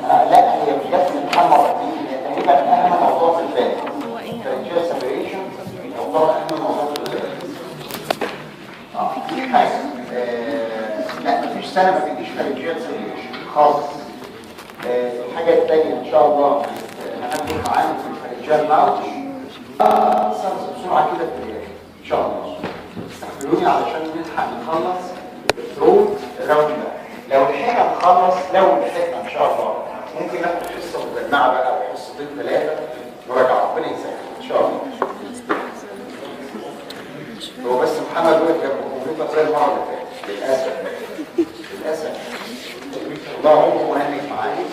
لا هي مش بس الامتحان مرتين، هي تقريبا اهم موضوع في الفات. فرنجيال سيبريشن يعتبر اهم موضوع في الفات. في حاجه لا مفيش سنه ما تديش فرنجيال سيبريشن خالص. الحاجه الثانيه ان شاء الله هناخد معانا في الفرنجيال ماوش بسرعه كده في الاخر ان شاء الله. استحملوني علشان نلحق نخلص الثروت الراوند ده. لو لحقنا نخلص، لو لحقنا ان شاء الله ممكن ناخد حصه مجمعه بقى او حصتين ثلاثه مراجعه، ربنا يسهل ان شاء الله. هو بس محمد وقف جنب الكمبيوتر زي المره اللي فاتت للاسف. للاسف الله عمره ما هنك معايا.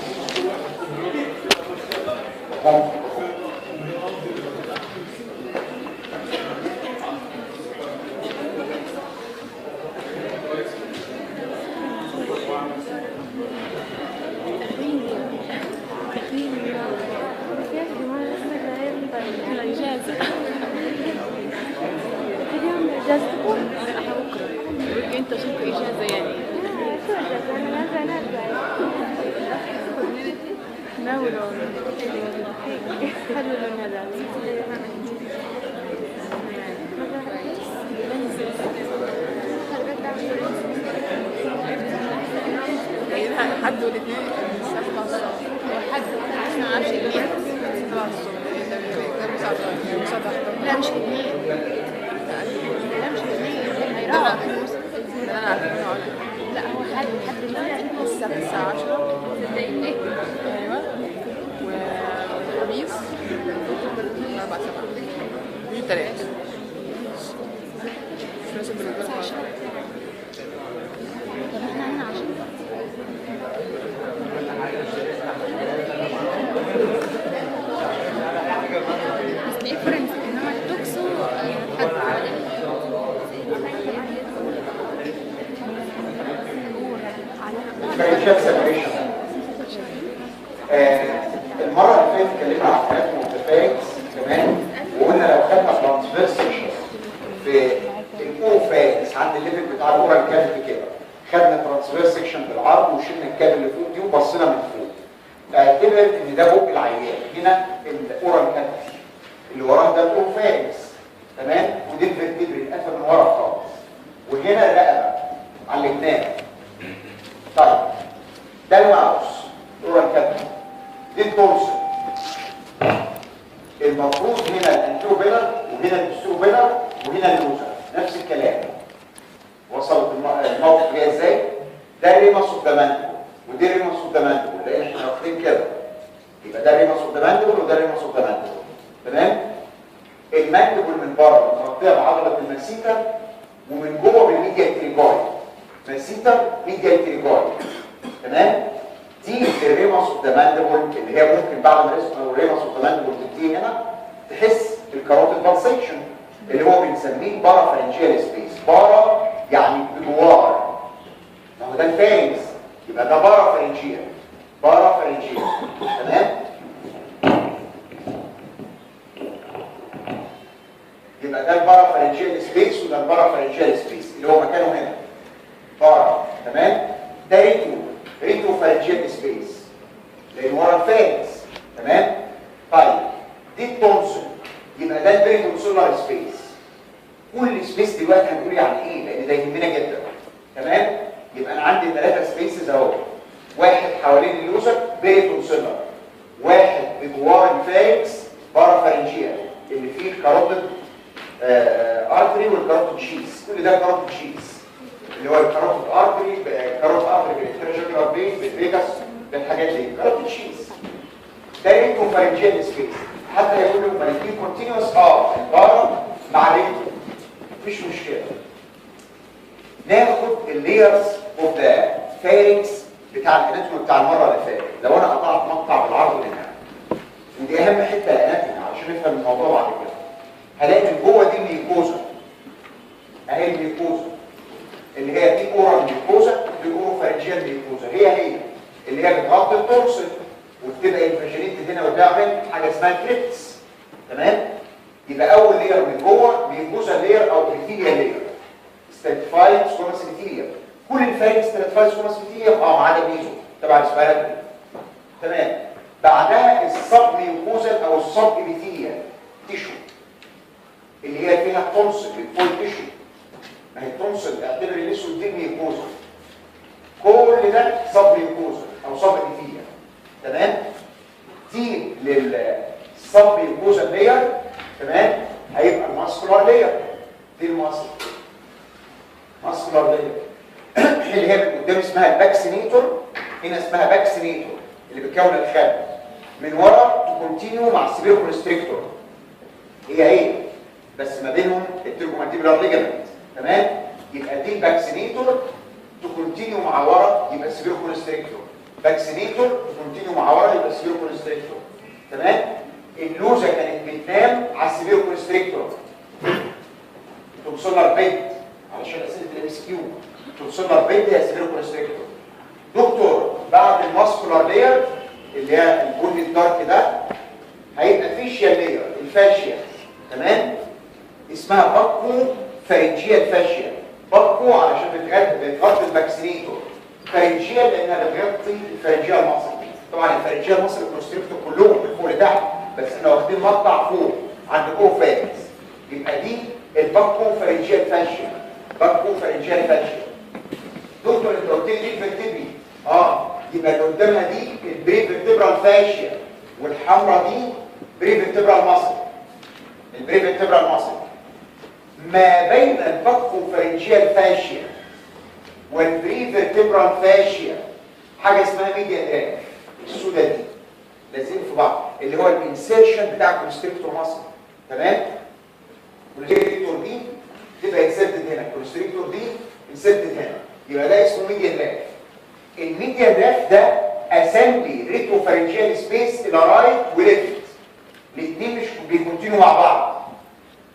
انت شوف اجازه يعني ما هو لون حلو لون هذا حد والاثنين حد عشان ما اعرفش الاثنين لا مش الاثنين لا مش الاثنين هيروح لا هو حد الساعة 10 ايوه والخميس 4 7 3 طب احنا عندنا 10 بس ديفرنس انما التوكسو حد فرنجيال سيبريشن. المره اللي فاتت اتكلمنا عن حاجات متفايتس كمان، وقلنا لو خدنا ترانسفيرسيشن في الاوفاكس عند الليفل بتاع الاورال كافيتي كده، خدنا ترانسفيرسيشن بالعرض وشلنا الكابل اللي فوق دي وبصينا من فوق، اعتبر ان ده بق العيان. هنا الاورال كافيتي اللي وراه ده الاوفاكس تمام، ودي الفيرتيبري القفل من ورا خالص، وهنا الرقبه على الجناب. طيب ده الماوس اورال كافيتي، دي التورسل. المفروض هنا الانتروبيلر وهنا الدستروبيلر وهنا اللوزر، نفس الكلام. وصلت الموقف ليه ازاي؟ ده ريمس اوف ذا ماندبل ودي ريمس اوف ذا ماندبل، لان احنا واخدين كده يبقى ده ريمس اوف ذا ماندبل وده ريمس اوف ذا ماندبل. تمام؟ الماندبل من بره متغطيه بعضله الماسيتر ومن جوه بالميديا تريجويد. ماسيتر ميديا تريجويد. تمام؟ دي الريمس اوف ذا ماندبل اللي هي ممكن بعد ما اسمه الريمس اوف ذا ماندبل تبتدي هنا تحس بالكاروتيد بالسيشن اللي هو بنسميه بارافرنجيال سبيس. بارا يعني بجوار، ما هو ده الفارنجز يبقى ده بارافرنجيال. بارافرنجيال تمام؟ يبقى ده البارافرنجيال سبيس وده البارافرنجيال سبيس اللي هو مكانه هنا بارا. تمام؟ ده ريتو فارنجيال سبيس لان ورا الفارنجز. تمام؟ طيب دي التونسل يبقى ده البريتونسولار سبيس. كل سبيس دلوقتي هنقول يعني ايه لان ده يهمنا جدا. تمام؟ يبقى انا عندي 3 سبيسز اهو، واحد حوالين اللوزر بريتونسولار، واحد بجوار الفارنجز بارافرنجيال اللي فيه الكاروتيد ارتري والكاروتيد شيز. كل ده كاروتيد شيز اللي هو الكاروتيد ارتري، الكاروتيد ارتري بالانترجيكولار فين بالفيجاس بالحاجات دي كاروتيد شيز. ده ريتو فارنجيال سبيس. حتى يقول لهم الاثنين كونتينوس البارا مع ريتو مفيش مشكله. ناخد الليرز اوف ذا فارنكس بتاع الاناتومي بتاع المره اللي فاتت. لو انا قطعت مقطع بالعرض هنا، ودي اهم حته الاناتومي علشان نفهم الموضوع بعد كده، هلاقي من جوه دي الميكوزا اهي. الميكوزا اللي هي دي اورال ميكوزا، دي اوروفارنجيال ميكوزا، هي اللي هي بتغطي التورسل وبتبقى انفاجينيتد هنا وتعمل حاجه اسمها كريبتس. تمام؟ يبقى اول لير من جوه ميكوزا لير او ابيثيليال لير ستراتيفايد سكوماس ابيثيليال. كل الفارنكس ستراتيفايد سكوماس ابيثيليال ما عدا ميزو تبع السبايرال. تمام. بعدها الصب ميوكوزال او الصب ابيثيليال تيشو اللي هي فيها تونسل الفول تيشو. ما هي التونسل اعتبر الاسود دي ميوكوزا، كل ده صب ميوكوزا او صب ابيثيليال. تمام. دي للصب ميوكوزا لير. تمام. هيبقى الماسكولار لير، دي ماسكولار لير اللي هي من قدام اسمها الباكسينيتور، هنا اسمها باكسينيتور اللي بتكون الخد. من ورا تكونتينيو مع السيفير كونستريكتور، هي بس ما بينهم الترجماتيبلار ليجامنت. تمام. يبقى دي الباكسينيتور تكونتينيو مع ورا يبقى السيفير كونستريكتور، باكسينيتور تكونتينيو مع ورا يبقى السيفير كونستريكتور. تمام. اللوزه كانت بتنام على السيفير كونستريكتور، توصلها البيت علشان اسئله الام اس كيو، توصلها البيت هي السيفير كونستريكتور. دكتور بعد الماسكولار لير اللي هي البني الدارك ده هيبقى فيشيال لير، الفاشيا. تمام. اسمها باكو فارنجيال فاشيا. باكو علشان بتغطي الباكسينيتور، فارنجيال لانها بتغطي الفارنجيال مصر. طبعا الفارنجيال مصر الكونستريكتور كلهم من فوق لتحت، بس احنا واخدين مقطع فوق عند اوفاكس. يبقى دي الباكو فارنجيال فاشيا، باكو فارنجيال فاشيا. دكتور انت قلت لي دي فيرتبري، يبقى اللي قدامها دي البري فيرتبرال فاشيا، والحمراء دي بري فيرتبرال مصر، البري فيرتبرال مصر. ما بين الباكو فارنجيال فاشيا والبري فيرتبرال فاشيا حاجه اسمها ميديان راك، السودا دي لازقين في بعض، اللي هو الانسيرشن بتاع الكونستريكتور مصر. تمام. الكونستريكتور دي تبقى انسرتد هنا، الكونستريكتور دي انسرتد هنا، يبقى ده اسمه ميديان راك. الميديان راك ده اسامبلي ريتروفارنجيال سبيس الى رايت وليفت، الاثنين مش بيكونتينوا مع بعض.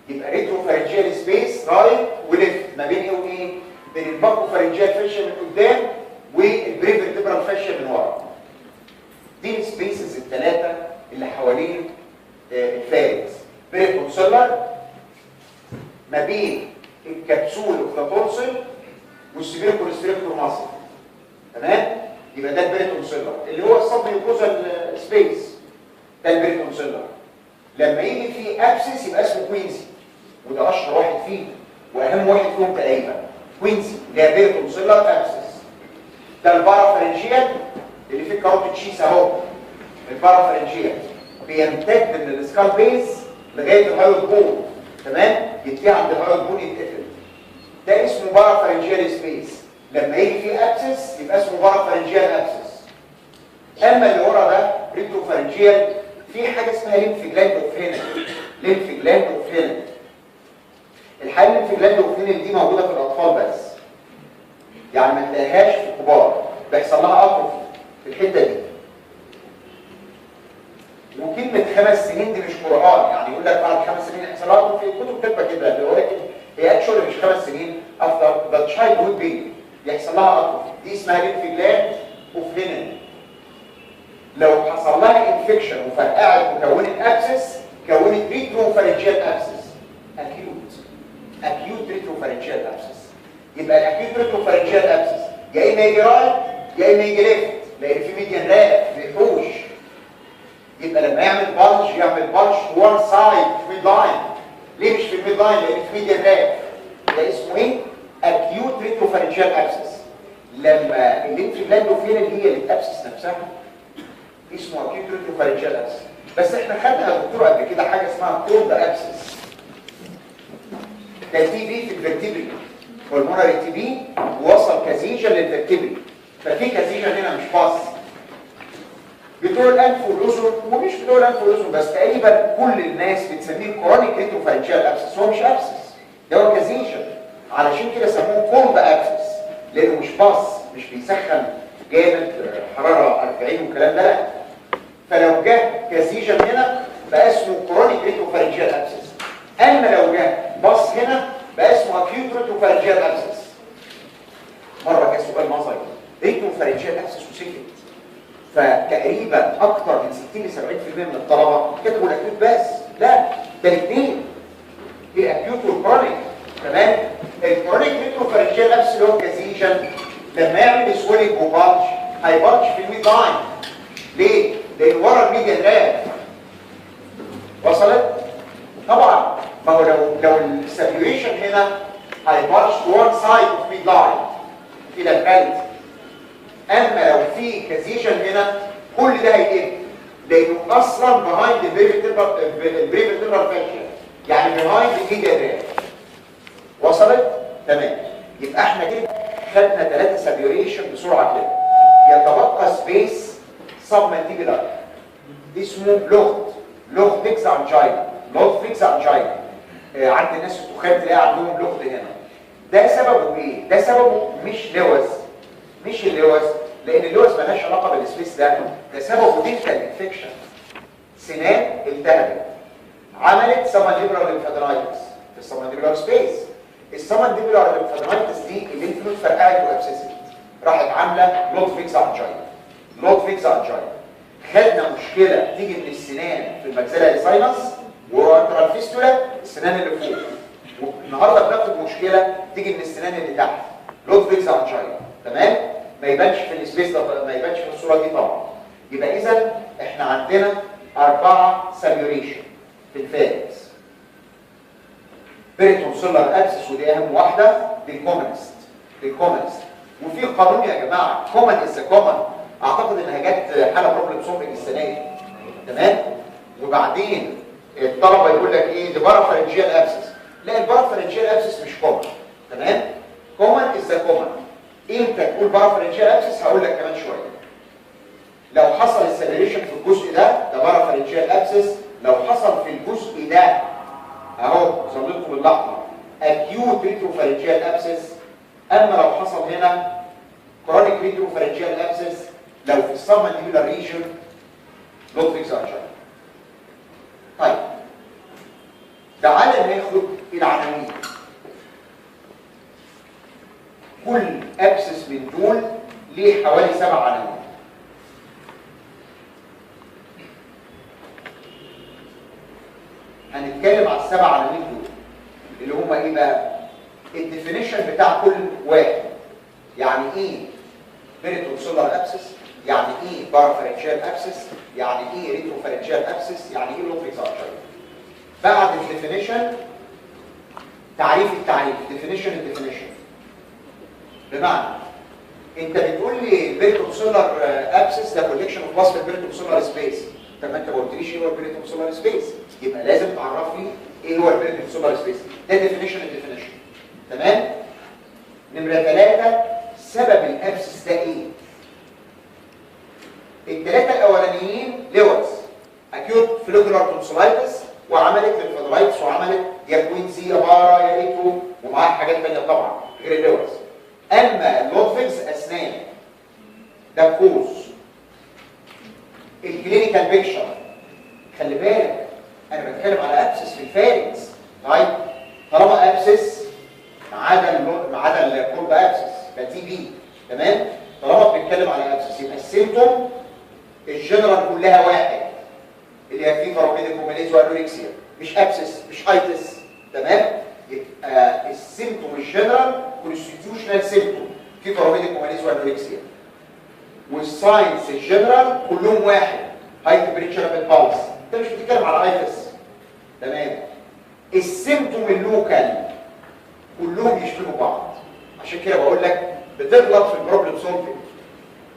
يبقى ريتروفارنجيال سبيس رايت وليفت ما بين ايه وايه؟ بين الباكو فارنجيال فاشيا من قدام والبري فيرتبرال فاشيا من ورا. دي السبيسز الثلاثه اللي حوالين الفارنكس. بريتونسلر ما بين الكبسول والتونسل والسيفير كونستريكتور ماسل. تمام. يبقى ده البريتونسلر اللي هو الصب ميوكوزال سبيس، ده البريتونسلر. لما يجي فيه ابسس يبقى اسمه كوينزي، وده اشهر واحد فيه واهم واحد فيهم تقريبا، كوينزي اللي هي بريتونسلر ابسس. ده البارافارنجيال اللي فيه كاروتيد شيس اهو، البارافارنجيال بيمتد من السكال بيس لغايه الهايوت بون. تمام. ينتهي عند الهايوت بون يتقفل، ده اسمه بارافارنجيال سبيس. لما يجي فيه ابسس يبقى اسمه بارافارنجيال ابسس. اما اللي ورا ده ريتروفارنجيال، في حاجه اسمها ليمف جلاند اوف هينل، ليمف جلاند اوف هينل. الحقيقه الليمف جلاند اوف هينل دي موجوده في الاطفال بس، يعني ما تلاقيهاش في الكبار، بيحصل لها اتروفي في الحته دي. وكلمه 5 سنين دي مش قران، يعني يقول لك بعد 5 سنين يحصل لها اتروفي، الكتب بتبقى كده، ولكن هي اكشولي مش 5 سنين افتر ذا تشايلد هود بيبي يحصل لها اتروفي. دي اسمها ليمف جلاند اوف هينل. لو حصل لها انفكشن وفرقعت وكونت ابسس، كونت ريتروفارنجيال ابسس، اكيوت ريتروفارنجيال ابسس. يبقى الاكيوت ريتروفارنجيال ابسس يا اما يجي رايت يا اما يجي ليفت، لان في ميديان راك بيحوش. يبقى لما يعمل بلج تو وان سايد في ميد لاين. ليه مش في الميد لاين؟ لان في ميديان راك. ده اسمه ايه؟ اكيوت ريتروفارنجيال ابسس. لما الليمف جلاند هي اللي بتابسس نفسها اسمه اكيوت ريتروفارنجيال ابسس. بس احنا خدنا يا دكتور قبل كده حاجه اسمها كولد ابسس. ده تي بي في الفرتبري، بالمونري تي بي ووصل كازيجا للفرتبري، ففي كازيجا هنا مش باص. بتوع الانف والاذن، ومش بتوع الانف والاذن بس، تقريبا كل الناس بتسميه كرونيك ريتروفارنجيال ابسس. هو مش ابسس، ده هو كازيجا، علشان كده سموه كولد ابسس، لانه مش باص، مش بيسخن جامد حراره 40 والكلام ده، لا. فلو جه كازيجا هنا بقى اسمه كرونيك ريتروفارنجيال ابسس. اما لو جه باص هنا بقى اسمه اكيوت ريتروفارنجيال ابسس. مره جه سؤال نظري ريتروفارنجيال ابسس وسكت، فتقريبا اكثر من 60 ل 70% من الطلبه كتبوا الاكيوت بس. لا، ده الاثنين، الاكيوت والكرونيك. تمام. الكرونيك ريتروفارنجيال ابسس اللي هو كازيجا لما يعمل سويلنج وبالج هيبالج في الميد لاين، ليه؟ لان ورا الميديان رام. وصلت؟ طبعا ما هو لو السابيوريشن هنا هيبارش وان سايد اوف ميد لاين الى البلد، اما لو في كازيشن هنا كل ده هيقل، لانه اصلا بيهايند البريفيتيرال فاشيا، يعني بيهايند الميديان رام. وصلت؟ تمام. يبقى احنا كده خدنا 3 سابيوريشن بسرعه كده. يتبقى سبيس سبمنتيبولار اسمه لوخ فيكس انجينا. لوخ فيكس انجينا عند الناس التخان تلاقي عندهم لوخ هنا. ده سببه ايه؟ ده سببه مش لوز، مش اللوز، لان اللوز مالهاش علاقه بالسبيس ده سببه دينتال انفكشن. سنان التهبت عملت سبمنتيبولار ليمفادينايتس في السبمنتيبولار سبيس. السبمنتيبولار ليمفادينايتس دي الليمف نود فرقعت وابسست، راحت عامله لوخ فيكس انجينا. لوخ فيكس انجينا خدنا مشكله تيجي من السنان في الماكسيلاري ساينس وانترال فيستولا السنان اللي فوق، والنهارده بناخد مشكله تيجي من السنان اللي تحت لوخ فيكس انجينا. تمام؟ ما يبانش في السبيس ده، ما يبانش في الصوره دي طبعا. يبقى اذا احنا عندنا 4 سابيوريشن في الفارس. بيريتونسيلر ابسس ودي اهم واحده، دي الكومنست. وفي قانون يا جماعه كومن از كومن، اعتقد انها جت حاله بروبلم سولفنج السنه دي. تمام؟ وبعدين الطلبه يقول لك ايه؟ دي بارافرنجيال ابسس. لا، البارافرنجيال ابسس مش كومن. تمام؟ كومن از كومن. امتى تقول بارافرنجيال ابسس؟ هقول لك كمان شويه. لو حصل السابيوريشن في الجزء ده بارافرنجيال ابسس. لو حصل في الجزء ده اهو ظللكم اللحظه اكيوت ريتروفارنجيال ابسس. اما لو حصل هنا كرونيك ريتروفارنجيال ابسس، لو في السبمنتيبولار ريجن لوخ فيكس انجينا. طيب تعالى ناخد العناوين. كل ابسس من دول ليه حوالي 7 عناوين. هنتكلم على ال7 عناوين دول اللي هم ايه بقى؟ الديفينيشن بتاع كل واحد. يعني ايه بيريتونسيلر ابسس؟ يعني ايه بارافرنجيال ابسس؟ يعني ايه ريتروفارنجيال ابسس؟ يعني ايه لوخ فيكس انجينا؟ بعد الديفينيشن تعريف الديفينيشن. بمعنى انت بتقول لي بيريتونسيلر ابسس ده كولكشن اوف باس في البيريتونسيلر سبيس. طب ما انت ما قلتليش ايه هو البيريتونسيلر سبيس، يبقى لازم تعرف لي ايه هو البيريتونسيلر سبيس. ده الديفينيشن. تمام؟ نمره 3 سبب الابسس ده ايه؟ ال3 الاولانيين لوز اكيوت فلوكولار تونسلايتس، وعملت ليمفادينايتس، وعملت يا كوينزي يا بارا يا ريتو، ومعاها حاجات ثانيه طبعا غير اللوز. اما اللوخ فيكس اسنان ده كوز. الكلينيكال بيكشر خلي بالك انا بتكلم على ابسس في الفارنكس. طيب طالما ابسس ما عدا الكولد ابسس ده تي بي. تمام؟ طالما بنتكلم على ابسس يبقى السيمتوم الجنرال كلها واحد، اللي هي فيفر وميديكوماليز وانوركسيا، مش ابسس مش ايتس. تمام؟ يبقى السيمتوم الجنرال كونستيتيوشنال سيمتوم فيفر وميديكوماليز وانوركسيا، والساينس الجنرال كلهم واحد، هاي تمبريتشر بالبالس. انت مش بتتكلم على ايتس. تمام؟ السيمتوم اللوكال كلهم يشبهوا بعض. عشان كده بقول لك بتغلط في البروبلم سولفنج.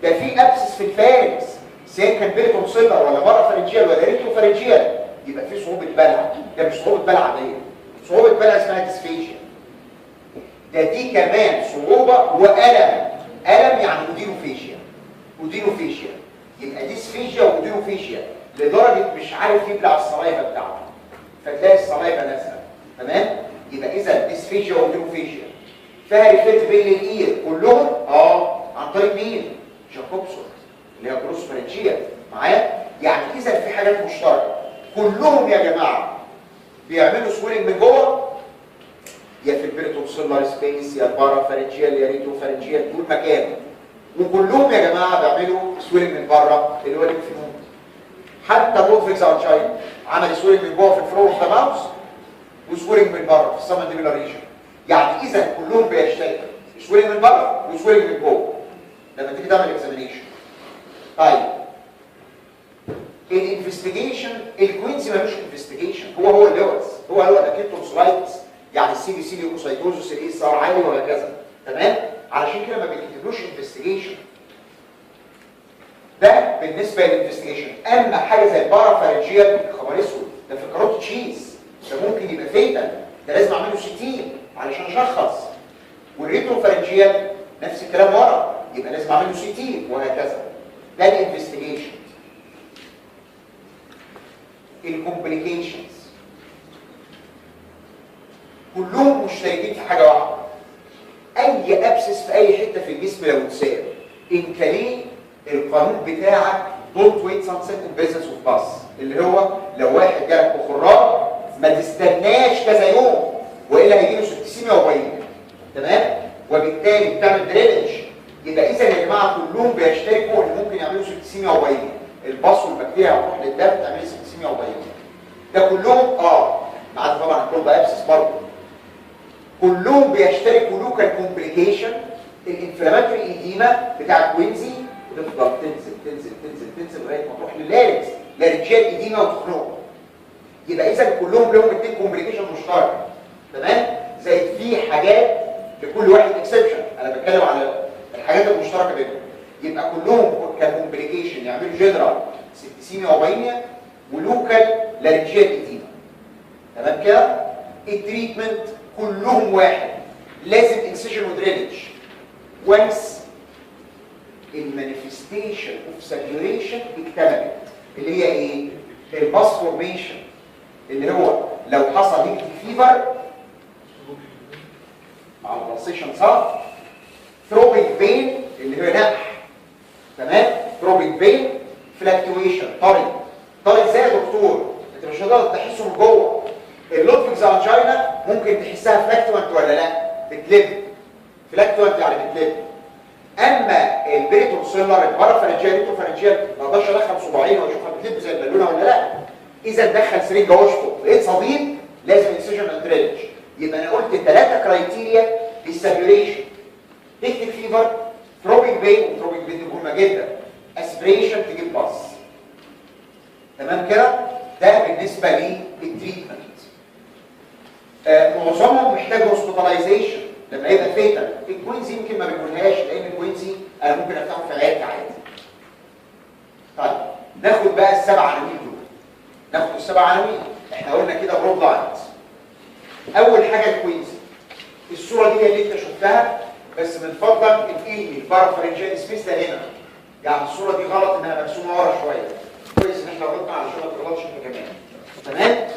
ده في ابسس في الفارنكس سواء كان بيريتونسيلر ولا بارافرنجيال ولا ريتروفارنجيال، يبقى في صعوبه بلع. ده مش صعوبه بلع عاديه، صعوبه بلع اسمها ديسفيجيا. ده دي كمان صعوبه والم. الم يعني اودينوفيشيا. يبقى ديسفيجيا واودينوفيشيا لدرجه مش عارف يبلع الصلايبه بتاعته، فتلاقي الصلايبه نازله. تمام؟ يبقى اذا ديسفيجيا واودينوفيشيا فيها ريفلكت بين الاير كلهم عن طريق مين؟ جاكوبسون اللي هي جروس فرنجيال. معايا؟ يعني اذا في حاجات مشتركه كلهم يا جماعه بيعملوا سويلنج من جوه، يا في البيريتونسيلر سبيس يا البارافرنجيال يا ريتروفارنجيال، دول مكان. وكلهم يا جماعه بيعملوا سويلنج من بره اللي هو الليمف نود. حتى اللوخ فيكس انجينا عمل سويلنج من جوه في الفلور اوف ذا ماوس، وسويلنج من بره في السبمنتيبولار ريجن. يعني اذا كلهم بيشتركوا سويلنج من بره وسويلنج من جوه لما تيجي تعمل اكزامينيشن. طيب الانفستيجيشن الكوينزي ملوش انفستيجيشن، هو اللوز، هو الاكيد تونسلايتس، يعني السي بي سي ليوكوسايتوزس الاي اس ار عالي وهكذا. تمام؟ علشان كده ما بيكتبلوش انفستيجيشن. ده بالنسبه للانفستيجيشن. اما حاجه زي البارافارنجيال خبر اسود، ده في كاروت تشيز، ده ممكن يبقى فيتال، ده لازم اعمل له سي تي علشان اشخص. والريتروفارنجيال نفس الكلام ورا، يبقى لازم اعمل له سي تي وهكذا. ده الانفستيجيشن. الكومبليكيشنز كلهم مشتركين في حاجه واحده، اي ابسس في اي حته في الجسم لو اتساب انت ليه القانون بتاعك دونت ويت سانسيت بيزنس اوف باس، اللي هو لو واحد جالك بخراج ما تستناش كذا يوم والا هيجيله سبتسيميا وبيض. تمام؟ وبالتالي بتعمل درينج. يبقى اذا يا جماعه كلهم بيشتركوا ان ممكن يعملوا سبتسيميا وبيض. الباص والبكتيريا هتروح للدم تعمل سبتسيميا وبيض. ده كلهم ما عدا طبعا الكولد ابسس برضه. كلهم بيشتركوا لوكال كومبليكيشن. الانفلاماتوري ايديما بتاع الكوينزي تفضل تنزل تنزل تنزل تنزل لغايه ما تروح للارنكس، لارنجيال ايديما وتخنقه. يبقى اذا كلهم لهم اثنين كومبليكيشن مشترك. تمام؟ زي في حاجات لكل واحد اكسبشن، انا بتكلم على الحاجات المشتركه بينهم. يبقى كلهم ككومبليكيشن يعملوا جنرال سبتسيميا وبينيا ولوكال لارنجيال ايديما. تمام كده؟ التريتمنت كلهم واحد، لازم انسيشن ودرينج. وانس المانيفستيشن اوف سابيوريشن اكتملت، اللي هي ايه؟ الباس فورميشن، اللي هو لو حصل هيكتيك فيفر مع البلسيشن صح؟ ثروبيك بين اللي هو نقح. تمام؟ ثروبيك بين فلاكتويشن طري ازاي يا دكتور؟ انت مش هتقدر تحسه من جوه. اللوتفيكز انجينا ممكن تحسها فلاكتوانت ولا لا؟ بتلف. فلاكتوانت يعني بتلف. اما البريتونسيلر البارافارنجيال الريتروفارنجيال ما اقدرش ادخل صباعين واشوفها بتلف زي البالونه ولا لا. اذا دخل سرنجه واشفط لقيت صديد لازم انسيشن اند درينج. يبقى انا قلت 3 كرايتيريا للسابيوريشن: هيكتيك فيفر، ثروبيك بين، وثروبيك بين دي مهمه جدا، اسبريشن تجيب باص. تمام كده؟ ده بالنسبه للتريتمنت. معظمهم محتاج هوسبيتاليزيشن لما يبقى فيتال. الكوينزي يمكن ما بنقولهاش لان الكوينزي انا ممكن افتحه في عيادتي عادي. طيب ناخد بقى ال7 عناوين دول. ناخد ال7 عناوين. احنا قلنا كده برود لاينز. اول حاجه الكوينزي. الصوره دي اللي انت شفتها، بس من فضلك انقلي البارافارنجيال سبيس ده هنا. يعني الصوره دي غلط انها مرسومه ورا شويه. كويس ان احنا غلطنا علشان ما تغلطش انت كمان. تمام؟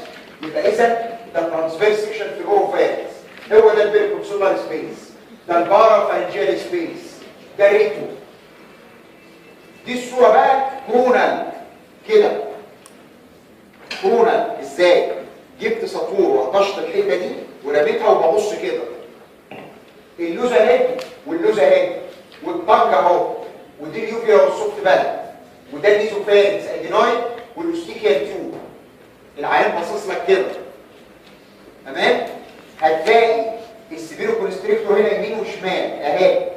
يبقى اذا ده الترانسفير سيكشن في الاوروفارينكس، هو ده البيركونسولار سبيس، ده البارافارنجيال سبيس، ده ريتو. دي الصوره بقى كرونال كده. كرونال ازاي؟ جبت سطور وقطشت الحته دي ورميتها وببص كده. اللوزه اهي واللوزه اهي والطنج اهو، ودي اليوفيا والسوفت بالك، وده النيزوفارنكس ادينويد والاوستيكيال تيوب. العيان باصص لك كده. تمام؟ هتلاقي السبيرو كونستريكتور هنا يمين وشمال اهي.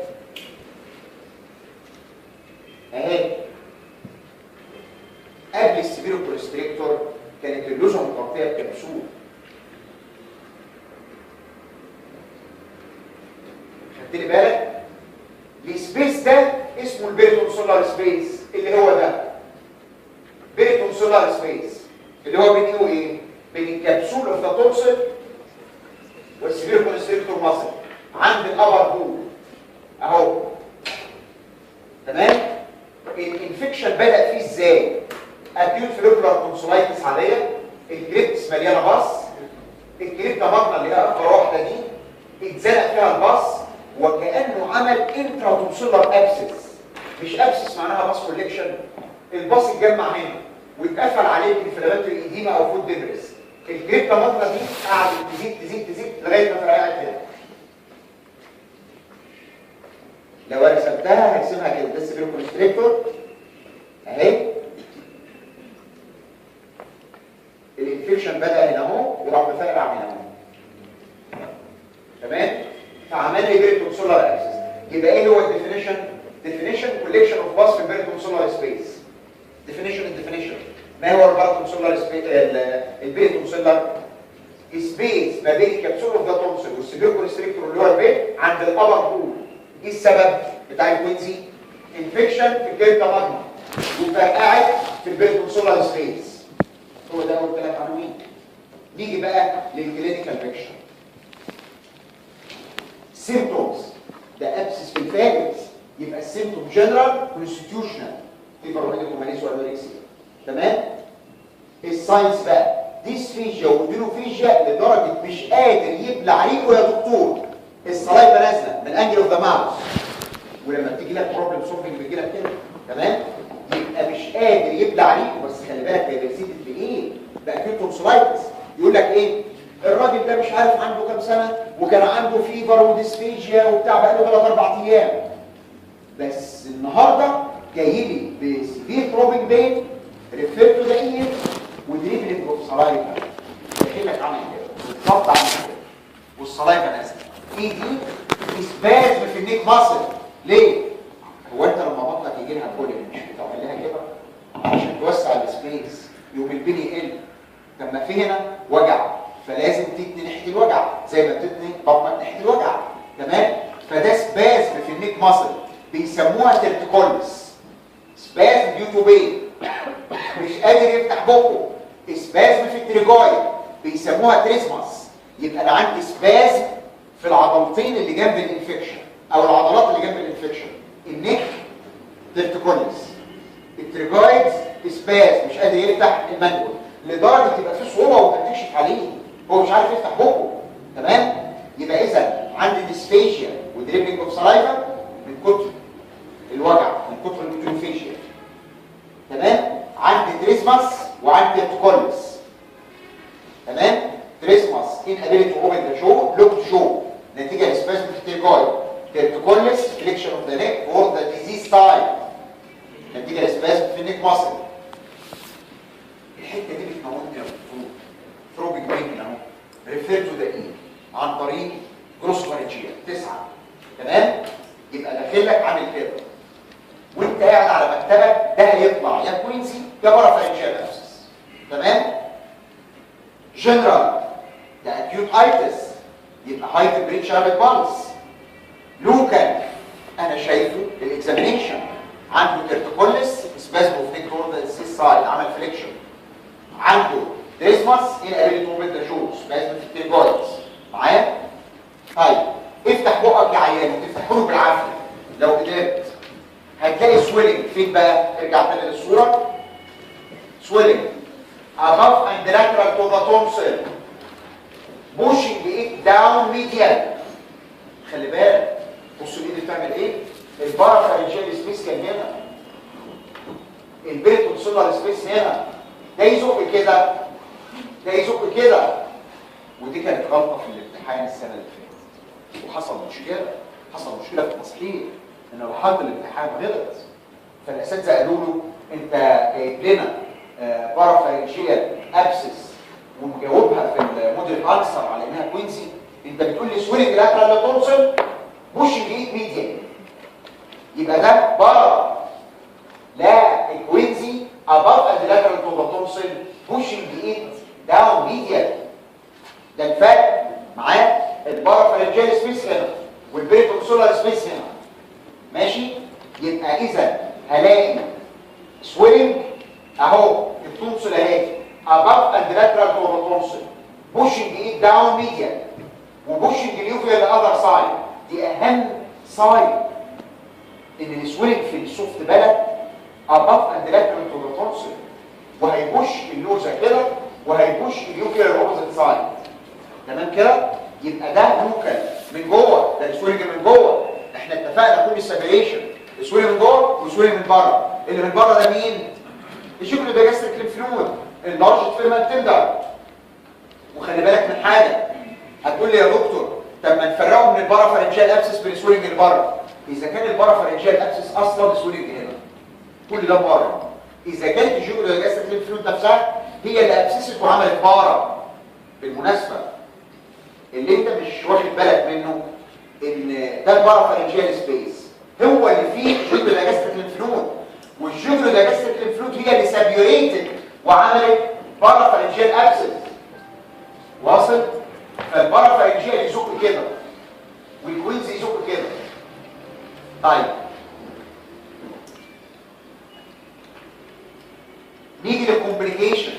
اهي. قبل السبيرو كونستريكتور كانت اللوزه مغطيه بكبسول. خدت لي بالك؟ السبيس ده اسمه البيريتونسولار سبيس، اللي هو ده. بيريتونسولار سبيس اللي هو بين ايه وايه؟ بين الكبسول اوف ذا تونسل والسبيرو كونستريكتور ماسل عند الابر بول اهو. تمام؟ الانفكشن بدأ فيه ازاي؟ اكيوت فوليكولار تونسلايتس عاديه، الكريبتس مليانه باص، الكريبتا ماجنا اللي هي اكبر واحده دي اتزنق فيها الباص وكانه عمل انترا تونسولار ابسس. مش ابسس معناها باص كوليكشن، الباص اتجمع هنا واتقفل عليه انفلاماتوري ايديما او فود ديبريس. الكريبتا ماجنا دي قعدت تزيد تزيد تزيد لغايه ما فرقعت كده. لو انا رسمتها هرسمها كده، ده السبيرو كونستريكتور اهي. الانفكشن بدا هنا اهو وراح مفرقع هنا اهو. تمام؟ فعمل لي بيريتونسولار ابسس. يبقى ايه هو الديفينيشن؟ ديفينيشن كوليكشن اوف باص في البيريتونسولار سبيس. ديفينيشن ما هو الباراتونسيلر سبيس؟ البيريتونسيلر سبيس ما بين الكبسول اوف ذا تونسل والسيفير كونستريكتور اللي هو البيت عند الابر بول. ايه السبب بتاع الكوينزي؟ انفكشن في الكيرتا ماجما وفرقعت في البيريتونسيلر سبيس. هو ده اول ثلاث عناوين. نيجي بقى للكلينيكال بيكشر. سيمبتومز ده ابسس في الفاجس، يبقى السيمبتوم جنرال كونستيتيوشنال فيبر وميديكوماليس وانوركسيا. تمام؟ الساينس بقى ديسفيجيا ودينوفيجيا لدرجه مش قادر يبلع ريقه يا دكتور. الصلايبه نازله من انجل اوف ذا ماوث، ولما بتيجي لك بروبلم سولفنج بيجي لك كده. تمام؟ يبقى مش قادر يبلع ريقه. بس خلي بالك هي بتزيد بايه؟ باكيوت تونسلايتس. يقول لك ايه؟ الراجل ده مش عارف عنده كام سنه وكان عنده فيفر وديسفيجيا وبتاع بقاله 3 4 ايام. بس النهارده جاي لي بسيفير بروبنج بين ريفير تو ذا اير ودريبلينج اوف سلايفا. داخلك عامل كده بالظبط عامل كده والسلايفا نازله. في دي سبازم في النيك ماسل. ليه؟ هو انت لما بطنك يجي لها كولين مش بتعمل لها كده عشان توسع السبيس يقوم البني يقل. طب ما في هنا وجع فلازم تتني ناحيه الوجع زي ما بتتني بطنك ناحيه الوجع. تمام؟ فده سبازم في النيك ماسل بيسموها ترتيكولس. سبازم ديو تو بين مش قادر يفتح بقه. سبازم في التريجويد بيسموها تريسماس. يبقى انا عندي سبازم في العضلتين اللي جنب الانفكشن او العضلات اللي جنب الانفكشن. النك ترتيكولس، التريجويد سبازم مش قادر يفتح المندول لدرجه يبقى في صعوبه وبتكشف عليه هو مش عارف يفتح بقه. تمام؟ يبقى اذا عندي ديسفيجيا ودريبلينج اوف سلايفا من كتر الوجع من كتر الانفيجيا. تمام؟ عندي تريسماس وعندي ترتيكولس. تمام؟ تريسماس inability to open the jaw blocked jaw نتيجه لسبازم في التريجويد. ترتيكولس flexion of the neck or the disease side نتيجه لسبازم في النيك ماسل. الحته دي بتموتني يا دكتور. ثروبيك بين اهو ريفير تو ذا اي عن طريق جروس فارنجيا 9. تمام؟ يبقى داخل لك عامل كده وانت قاعد على مكتبك ده هيطلع يا كوينسي يا بارافارنجيال ابسس. تمام؟ جنرال ده اكيوت ايتس يبقى هاي تمبريتشر بالبالس. لوكال انا شايفه الاكزامينيشن عنده ترتيكولس سبازم اوف نيك تورد سيس سايد عمل فليكشن. عنده تريسماس inability to open the jaw سبازم في التريجويدز. معايا؟ طيب افتح بقك يا عيان وتفتحه له بالعافيه لو قدرت. هتلاقي سويلنج فين بقى؟ ارجع تاني للصوره. سويلنج above and lateral to the tonsil pushing it down medial. خلي بالك بص الايد بتعمل ايه؟ البارافارنجيال سبيس كان هنا، البيريتونسيلر سبيس هنا. ده يزق كده ده يزق كده. ودي كانت غلطه في الامتحان السنه اللي فاتت وحصل مشكله في التصحيح ان لو حد الامتحان غلط فالاساتذه قالوا له انت جايب لنا بارافارنجيال ابسس ومجاوبها في الموديل اكثر على انها كوينسي. انت بتقول لي سويلنج لاترال تونسل بوشنج ايد ميديان. يبقى ده بارا لا الكوينسي above and lateral to the tonsil pushing it down medial. ده الفرق معاه. البارافارنجيال سبيس هنا والبيريتونسيلر سبيس هنا. ماشي؟ يبقى اذا هلاقي سويلنج اهو التونسل اهي above and lateral to the tonsil pushing it down medial وبوشنج اليوفيا للاذر سايد. دي اهم سايد ان السويلنج في السوفت بلد above and lateral to the tonsil وهيبوش اللوزه كده وهيبوش اليوفيا للاوبوزيت سايد. تمام كده؟ يبقى ده لوكال من جوه، ده السويلنج من جوه. احنا اتفقنا كل سيبريشن السويلنج من جوه والسويلنج من بره. اللي من بره ده مين؟ الشكل ده جاستريك ليمف نود اللارج فيرمنت تندر. وخلي بالك من حاجه هتقول لي يا دكتور طب ما نفرقه من البارافارنجيال ابسس بالسويلنج اللي بره. اذا كان البارافارنجيال ابسس اصلا السويلنج هنا كل ده بره. اذا كانت الشكل ده جاستريك ليمف نود نفسها هي اللي ابسست وعملت بارا. بالمناسبه اللي انت مش واخد بالك منه ان ده البارافارنجيال سبيس هو اللي فيه جدر جاستريك ليمف نود والجدر جاستريك ليمف نود هي اللي سابيوريتد وعملت بارافارنجيال ابسس. واصل؟ فالبارافارنجيال يزق كده والكوينز يزق كده. طيب نيجي للكومبليكيشن.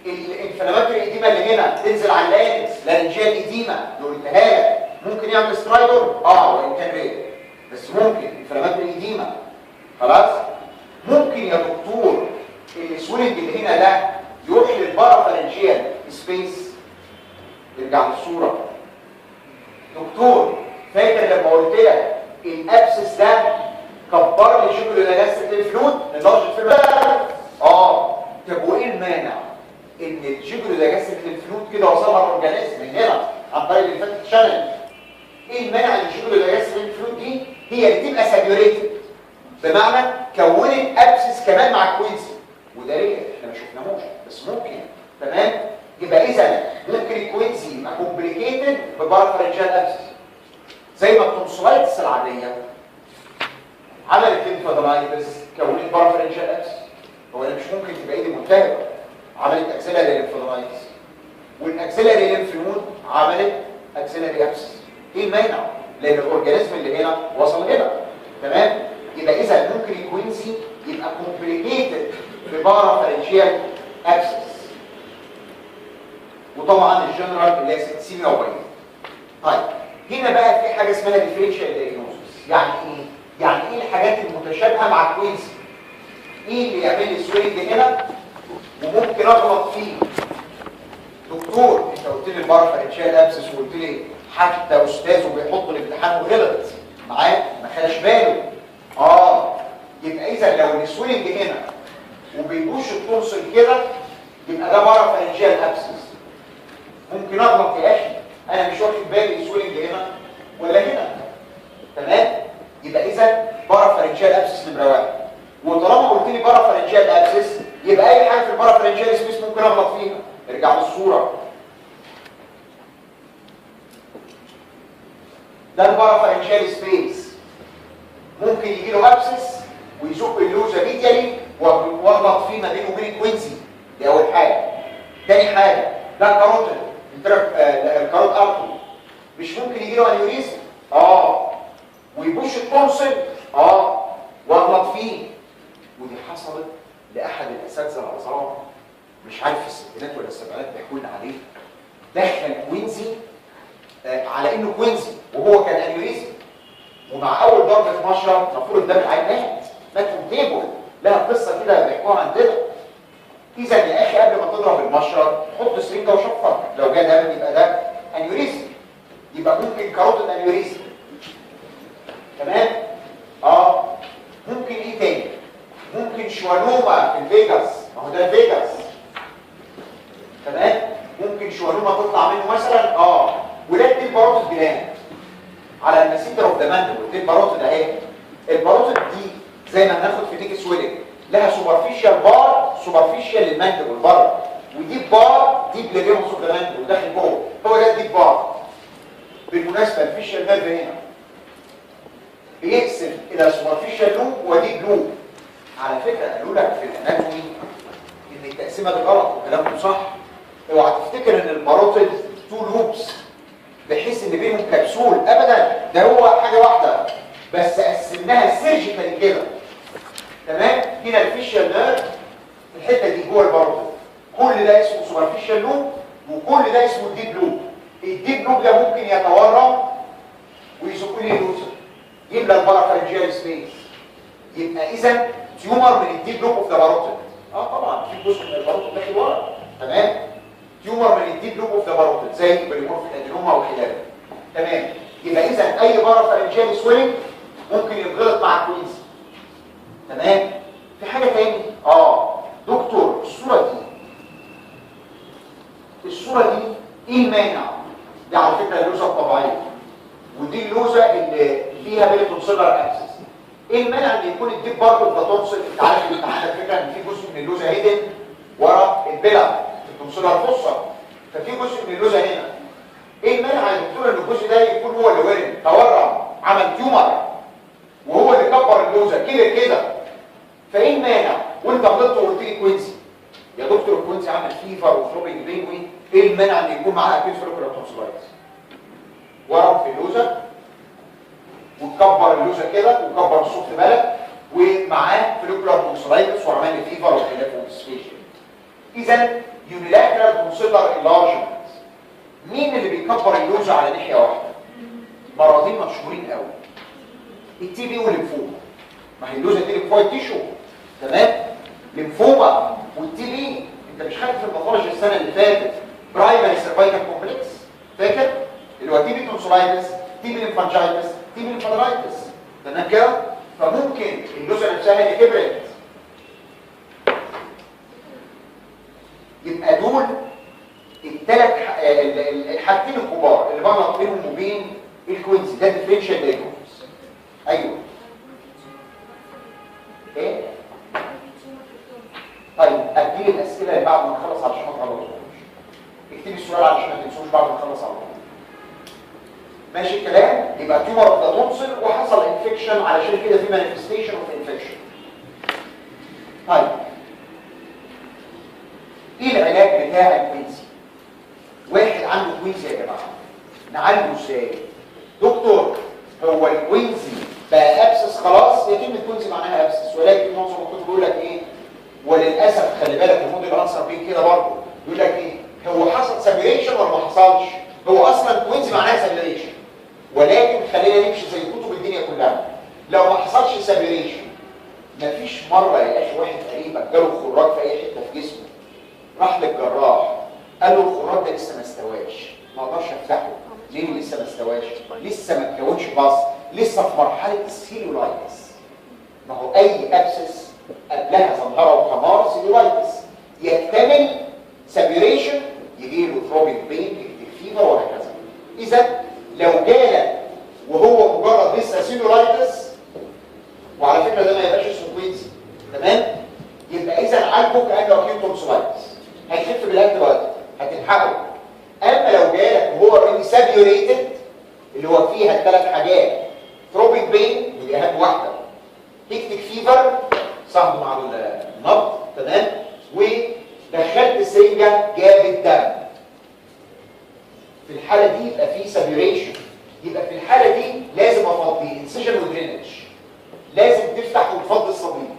الانفلاماتوري ايديما اللي هنا تنزل على اللارنكس، لارنجيال ايديما لو قلتها لك ممكن يعمل سترايدور وان كان رير، بس ممكن انفلاماتوري ايديما. خلاص؟ ممكن يا دكتور السويلنج اللي هنا ده يروح للبارافارنجيال سبيس. نرجع للصوره. دكتور فاكر لما قلت لك الابسس ده كبر لي شكل الالاستيك الفلويد لدرجه في طب وايه المانع ان الجيجولو الالاستيك الفلويد كده وصلها الاورجانيزم من هنا عن طريق الليمفاتيك شانل؟ ايه المانع ان الجيجولو الالاستيك الفلويد دي هي اللي تبقى ساتيوريتد، بمعنى كونت ابسس كمان مع الكوينسي؟ وده ليه احنا ما شفناهوش بس ممكن. تمام؟ يبقى اذا ممكن الكوينسي يبقى كومبليكيتد ببارافارنجيال ابسس، زي ما التونسلايتس العاديه عملت ليمفادرايتس كونت بارافارنجيال ابسس. هو انا مش ممكن تبقى ايدي ملتهبه عملت اكسلري ليمفادرايتس، والاكسلري ليمفنود عملت اكسلري ابسس. ايه المانع؟ لان الاورجانيزم اللي هنا وصل هنا. تمام؟ يبقى اذا ممكن الكوينسي يبقى كومبليكيتد ببارافارنجيال ابسس. وطبعا الجنرال اللي هي سيميا وباين. طيب هنا بقى في حاجه اسمها ديفرنشال دايجنوستس. يعني ايه؟ يعني ايه الحاجات المتشابهه مع الكوينسي؟ ايه اللي يعمل لي سوينج هنا وممكن اغلط فيه؟ دكتور انت قلت لي البارافارنجيال ابسس وقلت لي حتى استاذه بيحط الامتحان وغلط معاه ما خدش باله. يبقى اذا لو السوينج هنا وبيبوش التونسل كده يبقى ده بارافارنجيال ابسس. ممكن اغلط يا اخي انا مش واخد بالي السوينج هنا ولا هنا. تمام؟ يبقى اذا بارافارنجيال ابسس نمره 1. وطالما قلت لي بارافارنجيال ابسس يبقى اي حاجه في البارافارنجيال سبيس ممكن اغلط فيها. ارجع للصوره. ده البارافارنجيال سبيس ممكن يجي له ابسس ويزق اللوزه ميديالي واغلط فيه ما بينه وبين الكوينسي. دي اول حاجه. تاني حاجه ده كاروتيد الكاروت ارتري مش ممكن يجي له انيوريزم ويبوش التونسل واغلط فيه. ودي حصلت لاحد الاساتذه العظام مش عارف في الستينات ولا السبعينات بيحكوا لنا عليه. دخل كوينزي على انه كوينزي وهو كان انيوريزم، ومع اول ضربه مشرط المفروض ده العين مات تيبل لها قصه كده بيحكوها عندنا. اذا يا اخي قبل ما تضرب المشرط حط سرنجه وشفر، لو جه دم يبقى ده انيوريزم، يبقى ممكن كاروتيد انيوريزم. تمام؟ ممكن ايه تاني؟ ممكن شوانوما في الفيجاس، ما هو ده الفيجاس. تمام؟ ممكن شوانوما تطلع منه مثلا ولاد دي الباروتيد جلاند على المسيتر اوف ذا ماندبل. دي الباروتيد اهي. الباروتيد دي زي ما هناخد في نيك سويلنج لها سوبرفيشال بار، سوبرفيشال للماندبل بره، ودي بار دي بليريوم اوف ذا ماندبل داخل جوه. هو ده دي بار. بالمناسبه الفيشال نيرف هنا بيقسم الى سوبرفيشال لوب ودي لوب. على فكره قالوا لك في الاناتومي ان التقسيمه دي غلط وكلامكم صح. اوعى تفتكر ان الباروتيد تو لوبس بحيث ان بينهم كبسول، ابدا، ده هو حاجه واحده بس قسمناها سيرجيكال كده. تمام؟ هنا الفيشال نيرف الحته دي جوه الباروتيد، كل ده اسمه سوبرفيشال لوب وكل ده اسمه الديب لوب. الديب لوب ده ممكن يتورم ويزق لي لوزر يملى البارافارنجيال سبيس. يبقى اذا تيومر من الديب لوب اوف ذا باروتيد. طبعا في جزء من الباروتيد داخل ورا. تمام؟ تيومر من الديب لوب اوف ذا باروتيد زي بريمورفيك ادينوما وخلافه. تمام؟ يبقى اذا اي بارافارنجيال سويلنج ممكن يتغلط مع الكوينسي. تمام؟ في حاجه تاني دكتور الصوره دي ايه المانع؟ دي على فكره اللوزه الطبيعيه ودي اللوزه اللي فيها بيلتونسيلر اكسس. ايه المانع ان يكون الديب برضه ده تونسل؟ انت عارف انت عندك فكره ان في جزء من اللوزه هيدن ورا البلع التونسيلر فصه، ففي جزء من اللوزه هنا. ايه المانع يا دكتور ان الجزء ده يكون هو اللي ورم تورم عمل تيومر وهو اللي كبر اللوزه كده؟ فايه المانع وانت غلطت وقلت لي كوينسي؟ يا دكتور الكوينزي عامل فيفر وثروبنج بين، ايه المانع ان يكون معاه اكيد فوليكولار تونسلايتس؟ ورم في اللوزه وتكبر اللوزه كده وتكبر الصوت في بالك ومعاه فوليكولار تونسلايتس وعمل لي فيفر وخلافه وسبيشال. اذا يونيلاترال تونسيلر انلارجمنت مين اللي بيكبر اللوزه على ناحيه واحده؟ مرضين مشهورين قوي، التي بي والليمفوما. ما هي اللوزه دي ليمفويد تيشو، تمام؟ ليمفوما والتي بي. انت مش خدت في الباثولوجي السنه اللي فاتت برايمري سيرفايكال كومبلكس؟ فاكر؟ اللي هو تي بي تونسلايتس، تي بي ليمفانجايتس، تي بي ليمفادرايتس، تمام كده؟ فممكن اللوزه نفسها اللي كبرت. يبقى دول الثلاث الحاجتين الكبار اللي بغلط بينهم وبين الكوينزي، ده ديفرنشال دايجنوز. ايوه. ايه؟ طيب اديني الاسئله اللي بعد ما نخلص علشان ما تغلطوش. اكتبي السؤال علشان ما تنسوش بعد ما نخلص على طول. ماشي الكلام؟ يبقى تيومر اوف ذا تونسل وحصل انفكشن، علشان كده في مانيفستيشن اوف انفكشن. طيب ايه العلاج بتاع الكوينزي؟ واحد عنده كوينزي يا جماعه نعالجه ازاي؟ دكتور هو الكوينزي بقى ابسس خلاص؟ هي كلمه كوينزي معناها ابسس، ولكن معظم الكتب بيقول لك ايه؟ وللاسف خلي بالك الموديل انسر بيه كده برضه يقول لك ايه؟ هو حصل سابيريشن ولا ما حصلش؟ هو اصلا كوينزي معناها سابيريشن، ولكن خلينا نمشي زي كتب الدنيا كلها. لو ما حصلش سابيريشن مفيش مره يا اخي واحد قريبك جاله خراج في اي حته في جسمه راح للجراح قال له الخراج ده لسه ما استواش، ما اقدرش افتحه. ليه لسه ما استواش؟ لسه ما اتكونش باص، لسه في مرحله السيلولايتس. ما هو اي ابسس قبلها زنهره وحمار سيلولايتس يكتمل سابيريشن يجي له ثروبنج بين يكتب فيفر وهكذا. اذا لو جالك وهو مجرد لسه سيلولايتس، وعلى فكره ده ما يبقاش اسمه كوينزي، تمام؟ يبقى اذا عالجه كانه اكيد تونسلايتس، هيخف بالانتي بايوتيك، هتلحقه. اما لو جالك وهو اوريدي سابيوريتد اللي هو فيها الثلاث حاجات، ثروبنج بين ودي اهم واحده، هيكتيك فيفر صهد مع النبض، تمام؟ ودخلت السرنجه جاب الدم، في الحاله دي يبقى في سابيوريشن. يبقى في الحاله دي لازم افضي انسيجن ودرينج، لازم تفتح وتفضي الصديد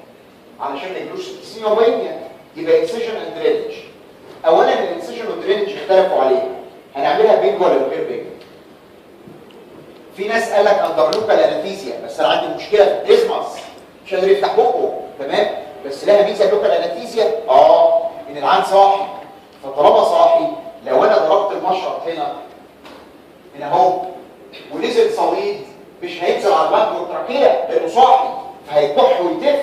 علشان ما يجيلوش سينوبينيا. يبقى انسيجن اند درينج. اولا الانسيجن والدرينج اختلفوا عليها، هنعملها بينج ولا من غير بينج؟ في ناس قال لك اندرلوكال انستيزيا، بس انا عندي مشكله في الديزماس مش قادر يفتح بقه، تمام؟ بس لها ميزه اللوكال انستيزيا ان العين صاحي، فطالما صاحي لو انا ضربت المشرط هنا اهو ونزل صليد مش هينزل على البنك والتراكيه لانه صاحي فهيكح ويتف.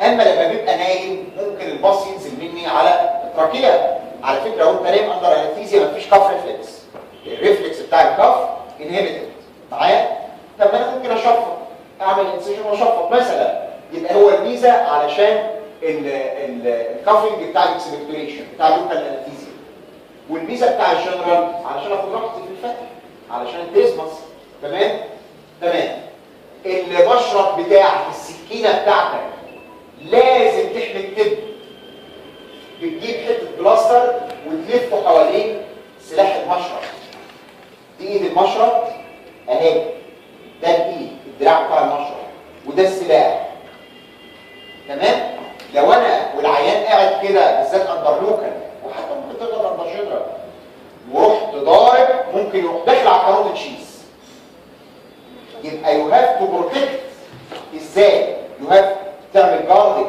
اما لما بيبقى نايم ممكن الباص ينزل مني على التراكيه. على فكره وانت نايم اندر انستيزيا مفيش كف ريفلكس، الريفلكس بتاع الكف انهبيتد معايا. طب ما انا ممكن اشفط، اعمل انسيجن واشفط مثلا، يبقى هو الميزه علشان الكافنج بتاع الاكسبكتوريشن بتاع اللوكال انستيزيا، والميزه بتاع الجنرال علشان اخد راحتي في الفتح علشان الديزماس، تمام؟ تمام. المشرط بتاعك السكينه بتاعتك لازم تحمي التب، بتجيب حته بلاستر وتلفه حوالين سلاح المشرط. دي ايد المشرط اهي، ده الايد الدراع بتاع المشرط وده السلاح، تمام؟ لو انا والعيان قاعد كده بالذات اندرلوكال وحتى ممكن تضرب اندرجنرال ورحت ضارب ممكن يروح داخل على الكاروتيد شيز، يبقى يو هاف تو بروتكت. ازاي؟ يو هاف تعمل جاردنج،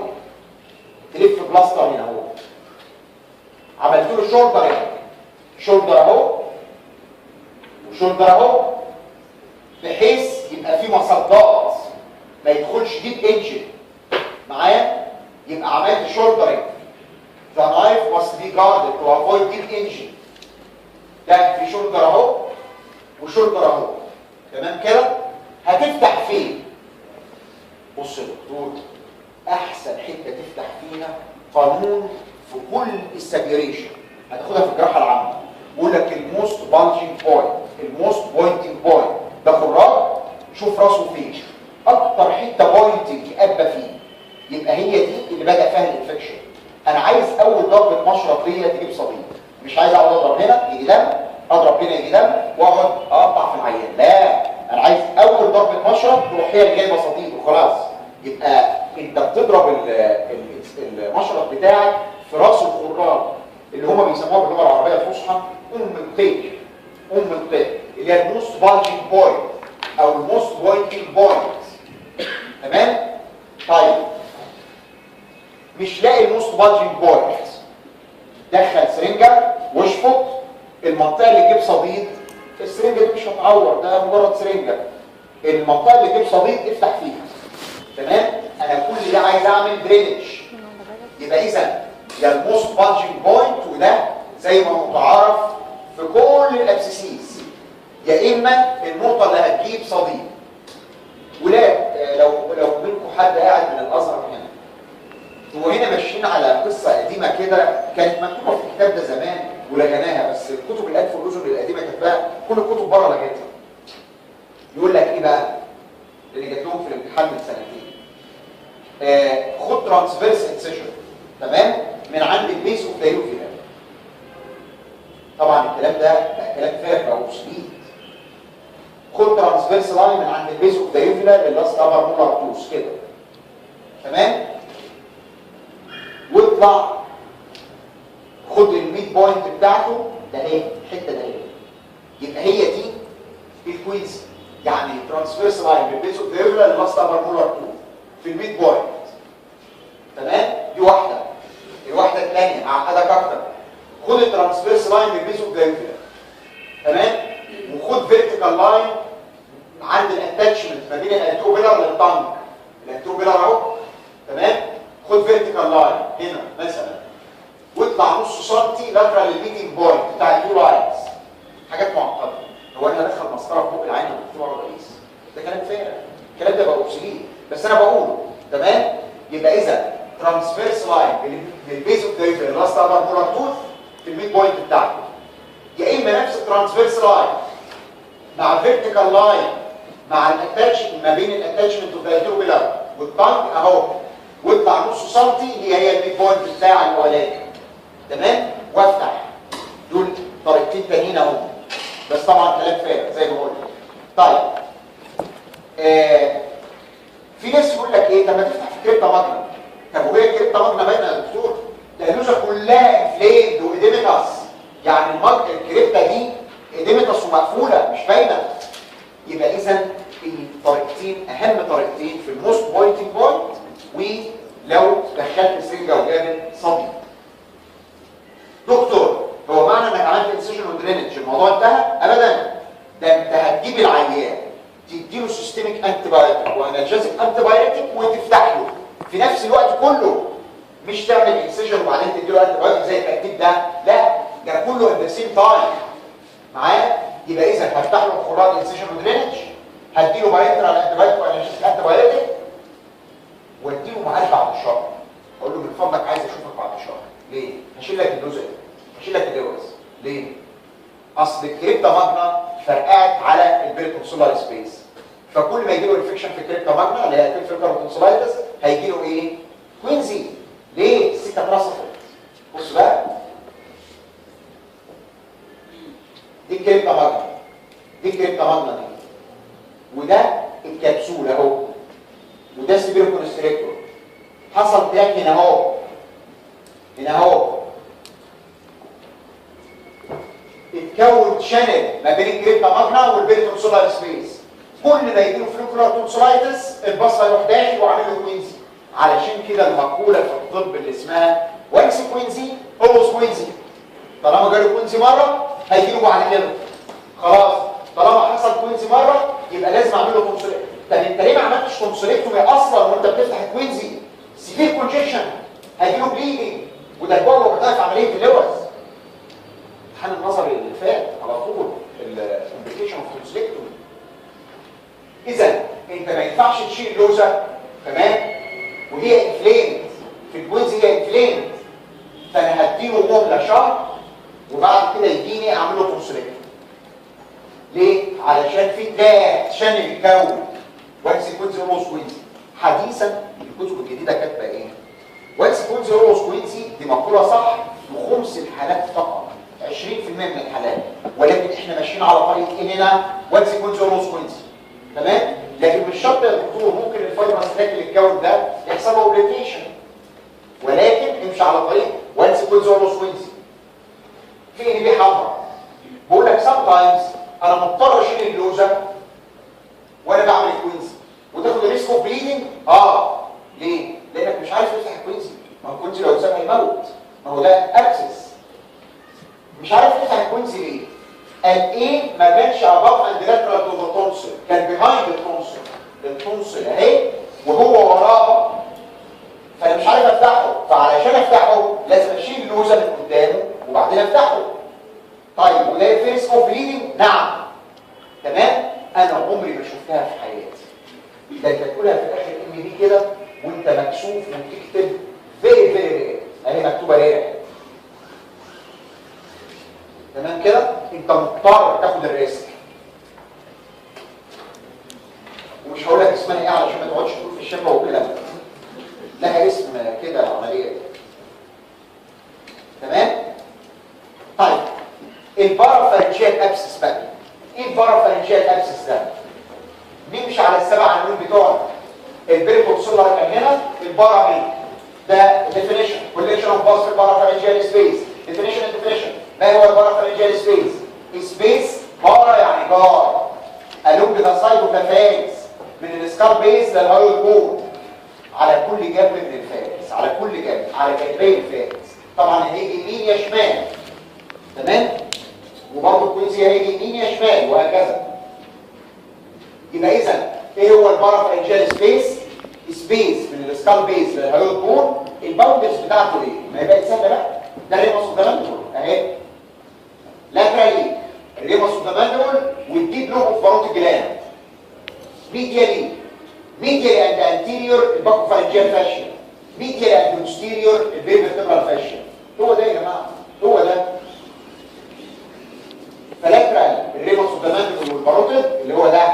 تلف بلاستر هنا اهو، عملت له شولدر هنا، شولدر اهو وشولدر اهو، بحيث يبقى في مصدات ما يدخلش ديب انجن معايا. يبقى عملت شولدرنج، the knife must be guarded to avoid deep injury. ده في شولدر اهو وشولدر اهو، تمام كده؟ هتفتح فين؟ بص يا دكتور، احسن حته تفتح فيها قانون في كل السابيريشن هتاخدها في الجراحه العامه، بيقول لك الموست بانجنج بوينت، الموست بوينتنج بوينت. ده خراج شوف راسه فين، اكتر حته بوينتنج ابى فيه، يبقى هي دي اللي بدا فيها الانفكشن. انا عايز اول ضربه مشرط ليا تجيب صديد، مش عايز اقعد اضرب هنا يجي دم، اضرب هنا يجي دم واقعد اقطع في العيان. لا، انا عايز اول ضربه مشرط تروح هي اللي جايبه صديد وخلاص. يبقى انت بتضرب المشرط بتاعك في راس الخراج اللي هم بيسموها باللغه العربيه الفصحى الطيف. الطيف اللي هي الموست بالجنج بوينت او الموست بوينتنج بوينت. تمام؟ طيب مش لاقي الموست بالجنج بوينت، دخل سرنجه واشفط المنطقه اللي تجيب صديد. السرنجه دي مش هتعور، ده مجرد سرنجه. المنطقه اللي تجيب صديد افتح فيها. تمام؟ انا كل ده عايز اعمل درينج. يبقى اذا يا الموست بالجنج بوينت، وده زي ما هو متعارف في كل الابسيسيس، يا اما النقطه اللي هتجيب صديد. ولاد لو منكم حد قاعد من الازهر هنا، هو هنا ماشيين على قصه قديمه كده كانت مكتوبه في الكتاب ده زمان ولغناها، بس الكتب الالف والاذن القديمه كاتباها، كل الكتب بره لغتها. يقول لك ايه بقى اللي جات لهم في الامتحان من سنتين؟ خد ترانسفيرس انسيشن، تمام، من عند البيس اوف ذا يوفيلا. طبعا الكلام ده كلام فارغ او مستحيل. خد ترانسفيرس لاين من عند البيس اوف ذا يوفيلا للاست ابر مولر توس كده، تمام، واطلع خد الميد بوينت بتاعته ده ايه؟ الحته ده ايه؟ يبقى هي دي الكويز. يعني ترانسفيرس لاين من البيس اوف ذا يوفيلا للاست ابر مولر توس في الميد بوينت. تمام؟ دي واحده. الواحده الثانيه اعقدك اكتر. خد الترانسفيرس لاين من البيس اوف ذا يوفيلا، تمام، وخد فيرتيكال لاين عند الاتاتشمنت ما بين الانتروبيلر للطنج. الانتروبيلر اهو، تمام، خد فيرتيكال لاين هنا مثلا واطلع نص سنتي لاترال للميتنج بوينت بتاع التو لاينز. حاجات معقده. هو انا هدخل مسطره في بق العين ومكتوب على الرئيس؟ ده كلام فارغ، الكلام ده بقى اوبسوليت، بس انا بقوله. تمام؟ يبقى اذا ترانسفيرس لاين من البيز اوف ذا يوفيلا للاست ابر مولر توث في الميد بوينت بتاعته، يا اما نفس الترانسفيرس لاين مع فيرتيكال لاين مع الاتاتشمنت ما بين الاتاتشمنت اوف ذا انتروبيلر والطنج اهو، واطلع نص سنتي اللي هي الميد بوينت بتاع الاولاني. تمام؟ وافتح. دول طريقتين تانيين اهو، بس طبعا كلام فارغ زي ما قلت. طيب في ناس يقول لك ايه؟ طب ما تفتح في كريبتا ماجنا. طب وهي الكريبتا ماجنا باينه يا دكتور؟ ده اللوزه كلها انفليد واديمتاس، يعني الكريبتا دي اديمتاس ومقفوله مش باينه. يبقى اذا الطريقتين اهم طريقتين في الموست بوينتنج بوينت، ولو دخلت سرنجه وجابت صدي. دكتور هو معنى انك عملت انسيشن ودرينج الموضوع انتهى؟ ابدا، ده انت هتجيب العيان تديله سيستميك انتي بايوتيك وانالجيزيك انتي بايوتيك وتفتح له في نفس الوقت كله، مش تعمل انسيشن وبعدين تديله انتي بايوتيك زي الترتيب ده، لا، ده كله ات ذا سيم تايم معايا. يبقى اذا هفتح له الخراج انسيشن ودرينج، هديله بايترال انتي بايوتيك وانالجيزيك انتي بايوتيك، واديله ميعاد بعد شهر. اقول له من فضلك عايز اشوفك بعد شهر. ليه؟ هشيل لك الدوز ايه؟ هشيل لك اللوز. ليه؟ اصل الكريبتا ماجنا فرقعت على البيرتونسولار سبيس، فكل ما يجي له انفكشن في الكريبتا ماجنا اللي هي الكريبتونسولايتس هيجي له ايه؟ كوينزي. ليه؟ السكه اترصفت. بص بقى، دي الكريبتا ماجنا، دي الكريبتا ماجنا دي، وده الكبسول اهو، وده السبيرو كونستريكتور. حصل تاك هنا اهو، هنا اهو، اتكون شانل ما بين الكريبتا ماجنا والبيرتونسولار سبيس. كل ما يجيله فلوكولار تونسولايتس الباص هيروح داخل وعامل له كوينزي. علشان كده المقوله في الطب اللي اسمها وانس كوينزي اولوز كوينزي. طالما جاله كوينزي مره هيجيله بعد كده خلاص. طالما حصل كوينزي مره يبقى لازم اعمل له تونسوليت. طب انت ليه ما عملتش تونسوليكتومي اصلا وانت بتفتح كوينزي؟ سيفير كونجكشن، هيجيله بليدنج، وده الجوه بتاعي في عمليه اللوز. امتحان النظري اللي فات على طول الكومبليكيشن اوف تونسوليكتومي. اذا انت ما ينفعش تشيل اللوزه، تمام، وهي انفليمد في الكوينزي، هي انفليمد، فانا هديله مهله شهر وبعد كده يجيني اعمل له تونسوليكتومي. ليه؟ علشان في تراك شانل يتكون وانس كوينزي ونص كوينزي. حديثا الكتب الجديده كاتبه ايه؟ وانس كونز روز كوينسي دي مقوله صح في خمس الحالات فقط، 20% من الحالات، ولكن احنا ماشيين على طريقه ايه هنا؟ وانس كونز روز كوينسي. تمام؟ لكن مش شرط يا دكتور، ممكن الفايبرس اللي اتكون ده يحصل له اوبليتيشن، ولكن امشي على طريق وانس كونز روز كوينسي. في ان بي حمراء بقول لك سام تايمز انا مضطر اشيل اللوزه وانا بعمل الكوينسي وتاخد ريسك اوف بليدنج. ليه؟ لانك مش عارف تفتح الكوينسي. ما هو الكوينسي لو اتساب هيموت، ما هو ده ابسس. مش عارف تفتح الكوينسي ليه؟ قال ايه؟ ما كانش اباف اند لاترال تو ذا تونسل، كان بيهايند التونسل. التونسل اهي وهو وراها، فانا مش عارف افتحه، فعلشان افتحه لازم اشيل اللوزه من قدامه وبعدين افتحه. طيب وده فيرس اوف بليدنج؟ نعم. تمام؟ انا عمري ما شفتها في حياتي. ده انت تقولها في الاخر ام دي كده وانت مكسوف وبتكتب فيري فيري رير، اهي مكتوبه رير. تمام كده؟ انت مضطر تاخد الريسك. ومش هقول لك اسمها ايه علشان ما تقعدش تقول في الشفا وكده، لها اسم كده عمليه. تمام؟ طيب البارافارنجيال ابسس بقى. ايه البارافارنجيال ابسس ده؟ نمشي على السبع عناوين بتوعنا. البريكوكسولار كان هنا، البارا هنا. ده ديفينيشن كوليكشن اوف باس في البارافارنجيال سبيس. ديفينيشن ما هو البارافارنجيال سبيس؟ سبيس بارا يعني جار along the side of the pharynx من السكال بيس للهايويد بون، على كل جنب من الفارنكس، على كل جنب، على جنبي الفارنكس. طبعا هيجي يمين يا شمال. تمام؟ وبرضه الكوينسي هيجي يمين يا شمال وهكذا. يبقى اذا ايه هو البارافارنجيال سبيس؟ سبيس من السكال بيس للهايويد بون. الباوندرز بتاعته ايه؟ ما هي بقت سهله بقى. ده الريموس اوف ذا ماندبل اهي. لاترالي الريموس اوف ذا ماندبل والديب لوب اوف باروت جلاند. ميديالي اند انتيريور الباكوفارنجيال فاشيا. ميديال اند بوستيريور البيرفيرتبرال فاشيا. هو ده يا جماعه، هو ده. فلاترال الريموس اوف ذا ماندبل والباروتيد اللي هو ده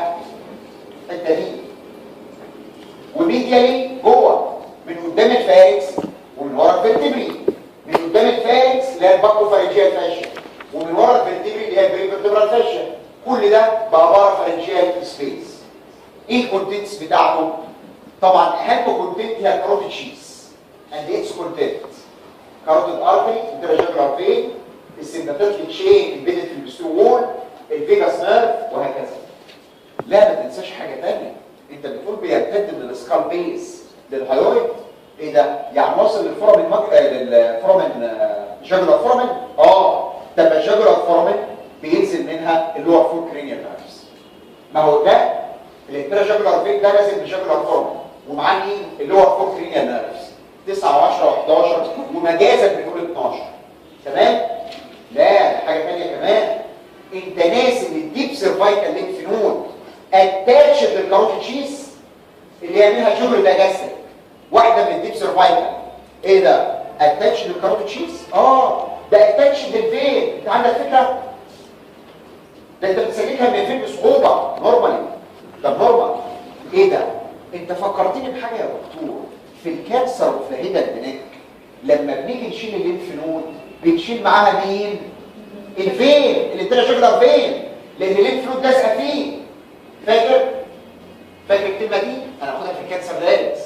الحته دي. وميديالي جوه من قدام الفاركس ومن ورا الفرتبري. من قدام الفاركس اللي هي الباكوفارنجيال فاشيا، ومن ورا الفرتبري اللي هي البريفرتبرال فاشيا. كل ده بقى بارافارنجيال سبيس. ايه الكونتنتس بتاعته؟ طبعا اهم كونتنت هي الكاروتيد شيس اند اتس كونتنت. كاروتيد ارتري، انتراجينرال فين، السيمباثيك تشين امبيدد في البستو وول، الفيجاس نيرف وهكذا. لا ما تنساش حاجه ثانيه، انت بتقول بيمتد من السكال بيس للهايويد. ايه ده؟ يعني واصل للفورامين للفورامين جاجولار فورامين؟ طب الجاجولار فورامين بينزل منها اللي هو فور كرينيال نيرفز. ما هو ده الانتراجاجولار فين ده نازل بالجاجولار فورامين ومعاه مين؟ اللي هو فور كرينيال نيرفز 9 و10 و11 ومجازا بنقول 12. تمام؟ لا حاجه ثانيه كمان، انت ناسي ان الديب سيرفايكال لينف نود اتاتش للكاروتيد شيس اللي يعملها جبر داجاستيك، واحده من الديب سيرفايكال. ايه ده؟ اتاتش للكاروتيد شيس؟ ده اتاتش للفين. انت عندك فكره؟ ده انت بتسلكها من الفين بصعوبه نورمالي. طب نورمال ايه ده؟ انت فكرتني بحاجه يا دكتور، في الكانسر وفي الهيدا البنك لما بنيجي نشيل الليمف نود بنشيل معاها مين؟ الفين، الانتراجاجولار فين، لان الليمف نود لازقه فيه. فاكر الكلمه دي؟ انا هاخدها في الكانسر دايلز.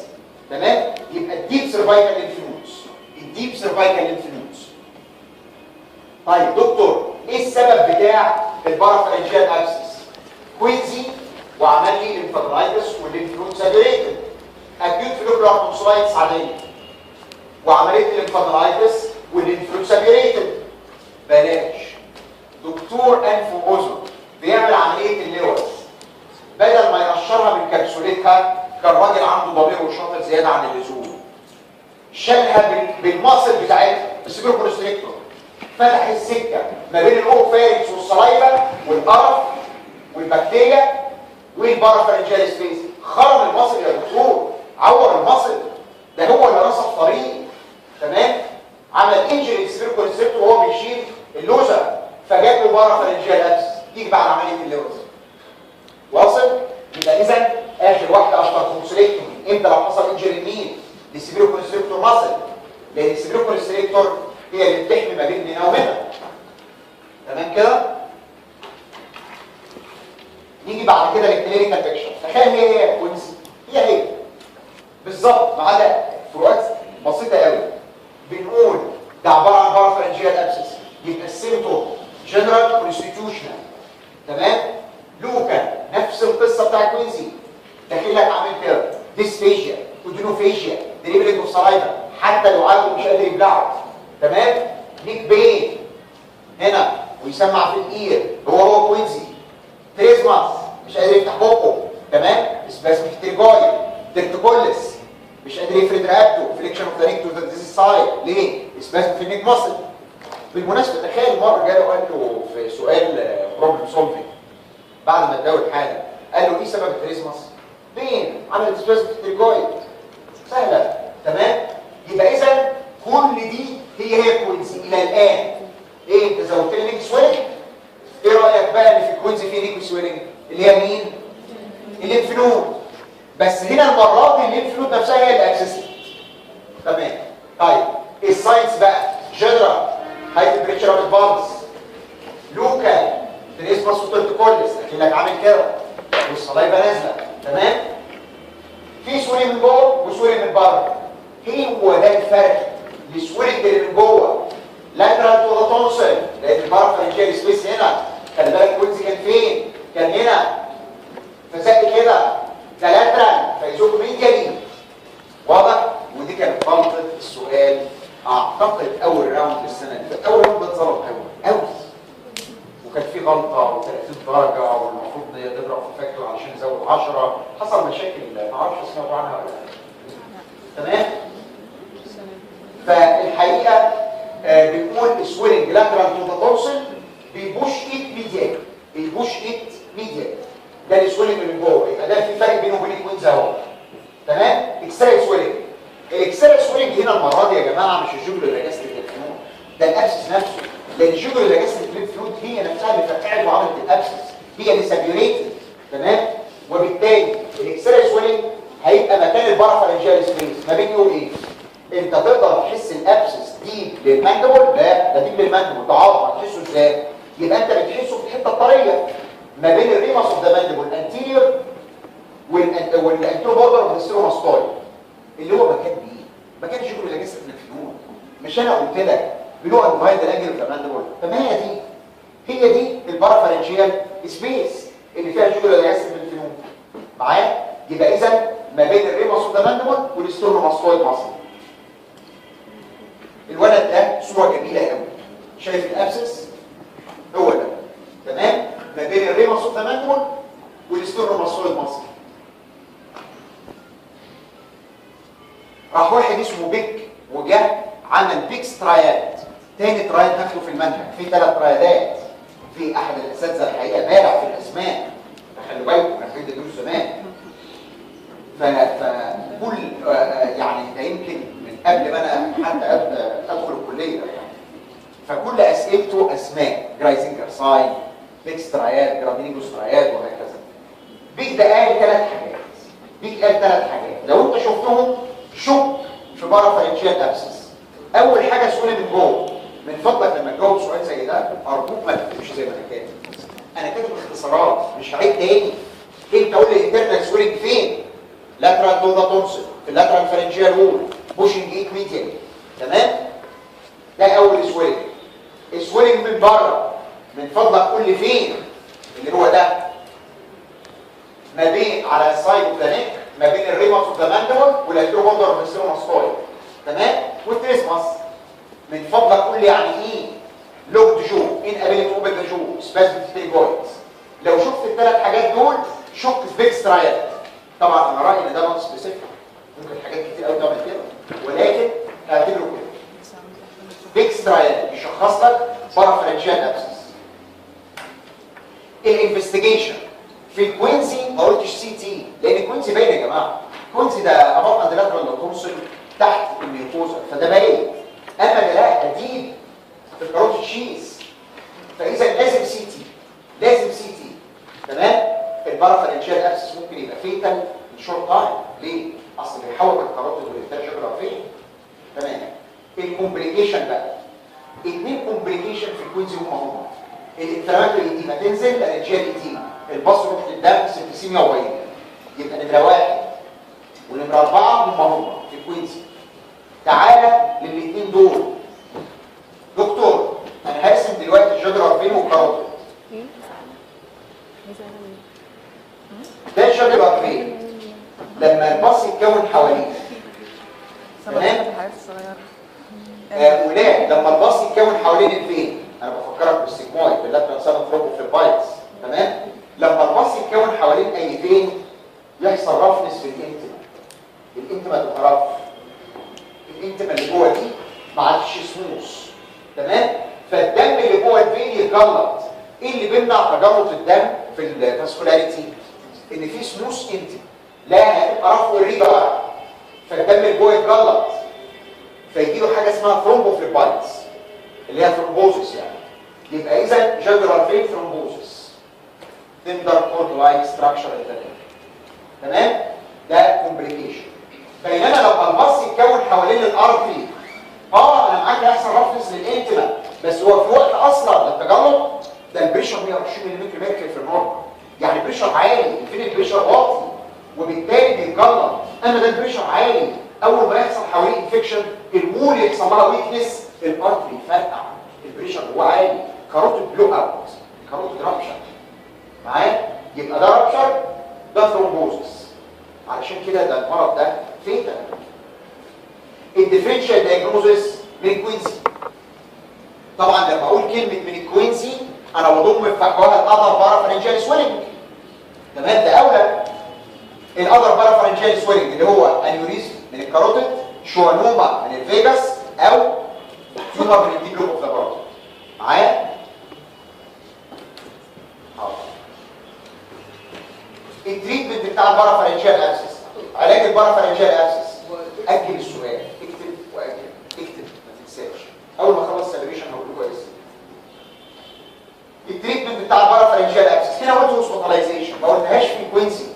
تمام؟ يبقى الديب سيرفايكال ليمف نودز، الديب سيرفايكال ليمف نودز. طيب دكتور ايه السبب بتاع البارافارنجيال ابسس؟ كوينزي وعمل لي ليمفادرايتس والليمف نود ساتوريتد. اكيوت فلوكولار تونسلايتس عاديه وعمليه الليمفادرايتس والليمف نود ساتوريتد. بلاش دكتور انف واذن بيعمل عمليه اللوز، بدل ما يقشرها من كبسولتها كان راجل عنده ضمير وشاطر زياده عن اللزوم، شالها بالمصل بتاعتها السبيرو كونستريكتور، فتح السكه ما بين الاوروفارينكس والصلايفه والقرف والبكتيريا والبارافارنجيال سبيس. خرم المصل يا دكتور، عور المصل ده، هو اللي رصف طريق. تمام؟ عمل انجري السبيرو كونستريكتور وهو بيشيل اللوزه، فجاب له بارافارنجيال ابسس. تيجي بعد عمليه اللوز. واصل؟ يبقى اذا اخر واحده اشطر كونسوليكتومي امتى لو حصل انجري لمين؟ للسيبيرو كونستريكتور ماسل، لان السيبيرو كونستريكتور هي اللي بتحمي ما بين هنا وهنا. تمام كده؟ نيجي بعد كده للكلينيكال بيكشر. تخيل هي كوينسي، هي بالظبط ما عدا فروقات بسيطه قوي. بنقول ده عباره عن بارافرنجيال ابسس، يبقى السيمتوم جنرال كونستيتيوشنال. تمام؟ لوكال نفس القصه بتاع كوينسي، داخل لك عامل كده ديسفيجيا، اودينوفيجيا، دريبلينج اوف سلايفا، حتى لو عاده مش قادر يبلعه. تمام؟ نيك بين هنا ويسمع في الاير، هو كوينسي. تريزماس مش قادر يفتح بقه. تمام؟ سباسميك تريجويد، ترتكولس مش قادر يفرد رقبته، فليكشن اوف ذا نيك تو ذا ديزيز سايد. ليه؟ سباسميك في النيك ماسل. بالمناسبه تخيل مره جاله قال له في سؤال بروبلم سولفنج بعد ما اداله الحاله، قال له ايه سبب التريزماس؟ بين عمل سباسميك تريجويد. سهله. تمام؟ يبقى اذا كل دي هي كوينسي الى الان. ايه انت زودت لي نيك سويلنج؟ ايه رايك بقى ان في الكوينسي في نيك سويلنج اللي هي مين؟ الليمف نود. بس هنا المره دي الليمف نود نفسها هي الاكسسنت. تمام. طيب الساينس بقى جنرال هاي تمبريتشر اوف بالز، لوكال تريسماس وترتكولس اكنك عامل كده والصلايبه نازله. تمام؟ في سوري من جوه وسوري من بره. هو ده الفرق. السوري اللي من جوه لاترال تو ذا تونسل، لان البارافرنجيال سبيس هنا خلي بالك كوينسي كان فين؟ كان هنا فزق كده ده لاترال فيزوق ميديالي. واضح؟ ودي كانت غلطه السؤال اعتقد اول راوند السنه دي. اول راوند اتظلم قوي وكان في غلطه و30 درجه والمفروض نضرب في فاكتور علشان نزود 10. حصل مشاكل ما اعرفش سمعتوا عنها ولا لا. تمام؟ فالحقيقه بنقول سويلنج لاترال تو ذا تونسل بيبوش ايت ميديال، بيبوش ايت ميديال. ده السويلنج اللي جوه. يبقى ده في فرق بينه وبين الكوينز اهو. تمام؟ اكسترا سويلنج. الاكسترا سويلنج هنا المره دي يا جماعه مش الجوجل الرجاستيك للفنون، ده الابسس نفسه. لان الجوجل الرجاستيك للفنون هي نفسها اللي فتحت وعملت الابسس، هي اللي سابيوريتد. تمام؟ وبالتالي الاكسترا سويلنج هيبقى مكان البارافرنجيال سبيس ما بين ايه وايه؟ انت تقدر تحس الابسس دي للماندبل؟ لا، ده دي للماندبل، ده عظم. هتحسه ازاي؟ يبقى انت بتحسه في الحته الطريه ما بين الريمس اوف ذا ماندبل انتيريور والانترو بوردر اوف ذا ستيروماستويد اللي هو مكان مين؟ مكان الجوجل الرجاستيك للفنون. مش انا قلت لك بلو اند وايد الانجل اوف ذا ماندبل؟ طب ما هي دي البارافرنجيال سبيس اللي فيها الجوجل الرجاستيك للفنون. معايا؟ يبقى اذا ما بين الريمس اوف ذا ماندبل والستيروماستويد ماسل. الولد ده صوره جميله قوي. شايف الابسس؟ هو ده. تمام؟ ما بين الريمس اوف ذا ماندبل والستيروماستويد ماسل. راح واحد اسمه بيك وجه عمل بيكس ترايات. تاني ترايات ناخده في المنهج. في 3 ترايدات. في احد الاساتذه الحقيقه بارع في الاسماء. خلوا بالكم انا خدت دروس زمان. فكل يعني ده يمكن من قبل ما انا حتى ادخل الكليه يعني. فكل اسئلته اسماء جرايزنجر ساين، بيكس ترايات، جرادينيجوس ترايات وهكذا. بيك ده قال 3 حاجات. بيك قال 3 حاجات لو انت شفتهم شك في بارافرنجيال ابسس. اول حاجه سؤال من جوه. من فضلك لما تجاوب سؤال زي ده ارجوك ما تكتبش زي ما انا كاتب. انا كاتب اختصارات مش هعيد تاني. انت قول لي انترنال سويلنج فين؟ لاترال تو ذا تونسل، في اللاترال فرنجيال وول، بوشنج ايت ميديال. تمام؟ ده اول سويلنج. السويلنج من بره من فضلك قول لي فين؟ اللي هو ده ما بين على السايد اوف ذا نيك ما بين الريمس اوف ذا ماندبل والانترو بوردر اوف الستيروماستويد. تمام؟ والتريسماس من فضلك قول لي يعني ايه لوكد جو، ان ابيليتي اوبن ذا جو، سباسميك تريجويدز. لو شفت ال3 حاجات دول شك في بيكس ترايات. طبعا انا رايي ان ده نون سبيسيفيك، ممكن حاجات كتير قوي تعمل كده، ولكن اعتبره كده. بيكس ترايات يشخص لك بارافرنجيال ابسس. الانفستيجيشن في الكوينسي ما قلتش سي تي لان الكوينسي باين يا جماعه. الكوينسي ده اباط عند لاترال تونسل تحت الميوكوزا فده باين. اما ده لا اديب في الكاروت تشيز. فاذا لازم سي تي، لازم سي تي. تمام؟ البارافرنجيال ابسس ممكن يبقى فيتال ان شورت تايم. ليه؟ اصل بيحوط الكاروتيد والانتاج الرئوي. تمام. الكومبليكيشن بقى 2 كومبليكيشن في الكوينزي هم الانفلاماتوري ايديما تنزل لارنجيال ايديما، البص يروح للدم سيبتسيميا وبايل. يبقى نمره 1 ونمره 4 هم في الكوينزي. تعالى للاثنين دول. دكتور انا هرسم دلوقتي الجدر فين والكاروتيد. ده الجدر فين لما البص يتكون حواليه. تمام. ولاد لما الباص يتكون حوالين الفين، انا بفكرك بالسيجمويد باللاترال سايد ثرومبوفليبايتس. تمام. لما الباص يتكون حوالين اي فين يحصل رفنس في الانتما. الانتما تبقى رف، الانتما اللي جوه دي ما عادش سموث. تمام. فالدم اللي جوه الفين يتجلط. ايه اللي بيمنع تجلط الدم في الفاسكولاريتي؟ ان في سموث انتما، لا هتبقى رف والريجا، فالدم اللي جوه يتجلط فيجي له حاجه اسمها ثرومبوفليبايتس اللي هي ثرومبوزس. يعني يبقى اذا جدرال فين ثرومبوزس تندر كورد لايك ستراكشر انترنال. تمام. ده كومبليكيشن. بينما لما البص يتكون حوالين الارتري انا معاك هيحصل رفنس للانتما، بس هو في وقت اصلا للتجلط ده البريشر 120 ملم ميركوري في النورمال، يعني بريشر عالي. فين البريشر واطي وبالتالي بيتجلط. اما ده البريشر عالي، اول ما يحصل حواليه انفكشن الوول يحصل لها ويكنس، الارتري يفرقع، البريشر هو عالي، كاروتيد بلو اوت، كاروتيد رابشر. معايا؟ يبقى ده رابشر، ده ثرومبوزس. علشان كده ده المرض ده فيتال. الديفرنشال دايجنوزس من الكوينزي. طبعا لما اقول كلمه من الكوينزي انا بضم في فحوها الاذر بارافرنجيال سويلنج. تمام. ده اولى. الاذر بارافرنجيال سويلنج اللي هو انيوريزم من الكاروتيد، شوانوما من الفيجاس، او تيومر من الديب لوب اوف ذا كاروتيد. معايا؟ التريتمنت بتاع البارافرنجيال ابسس. علاج البارافرنجيال ابسس، اجل السؤال، اكتب واجل، اكتب ما تنساش. اول ما اخلص سيلبريشن هقول له كويس. التريتمنت بتاع البارافرنجيال ابسس هنا قلت هوسبيتاليزيشن، ما قلتهاش في كوينسي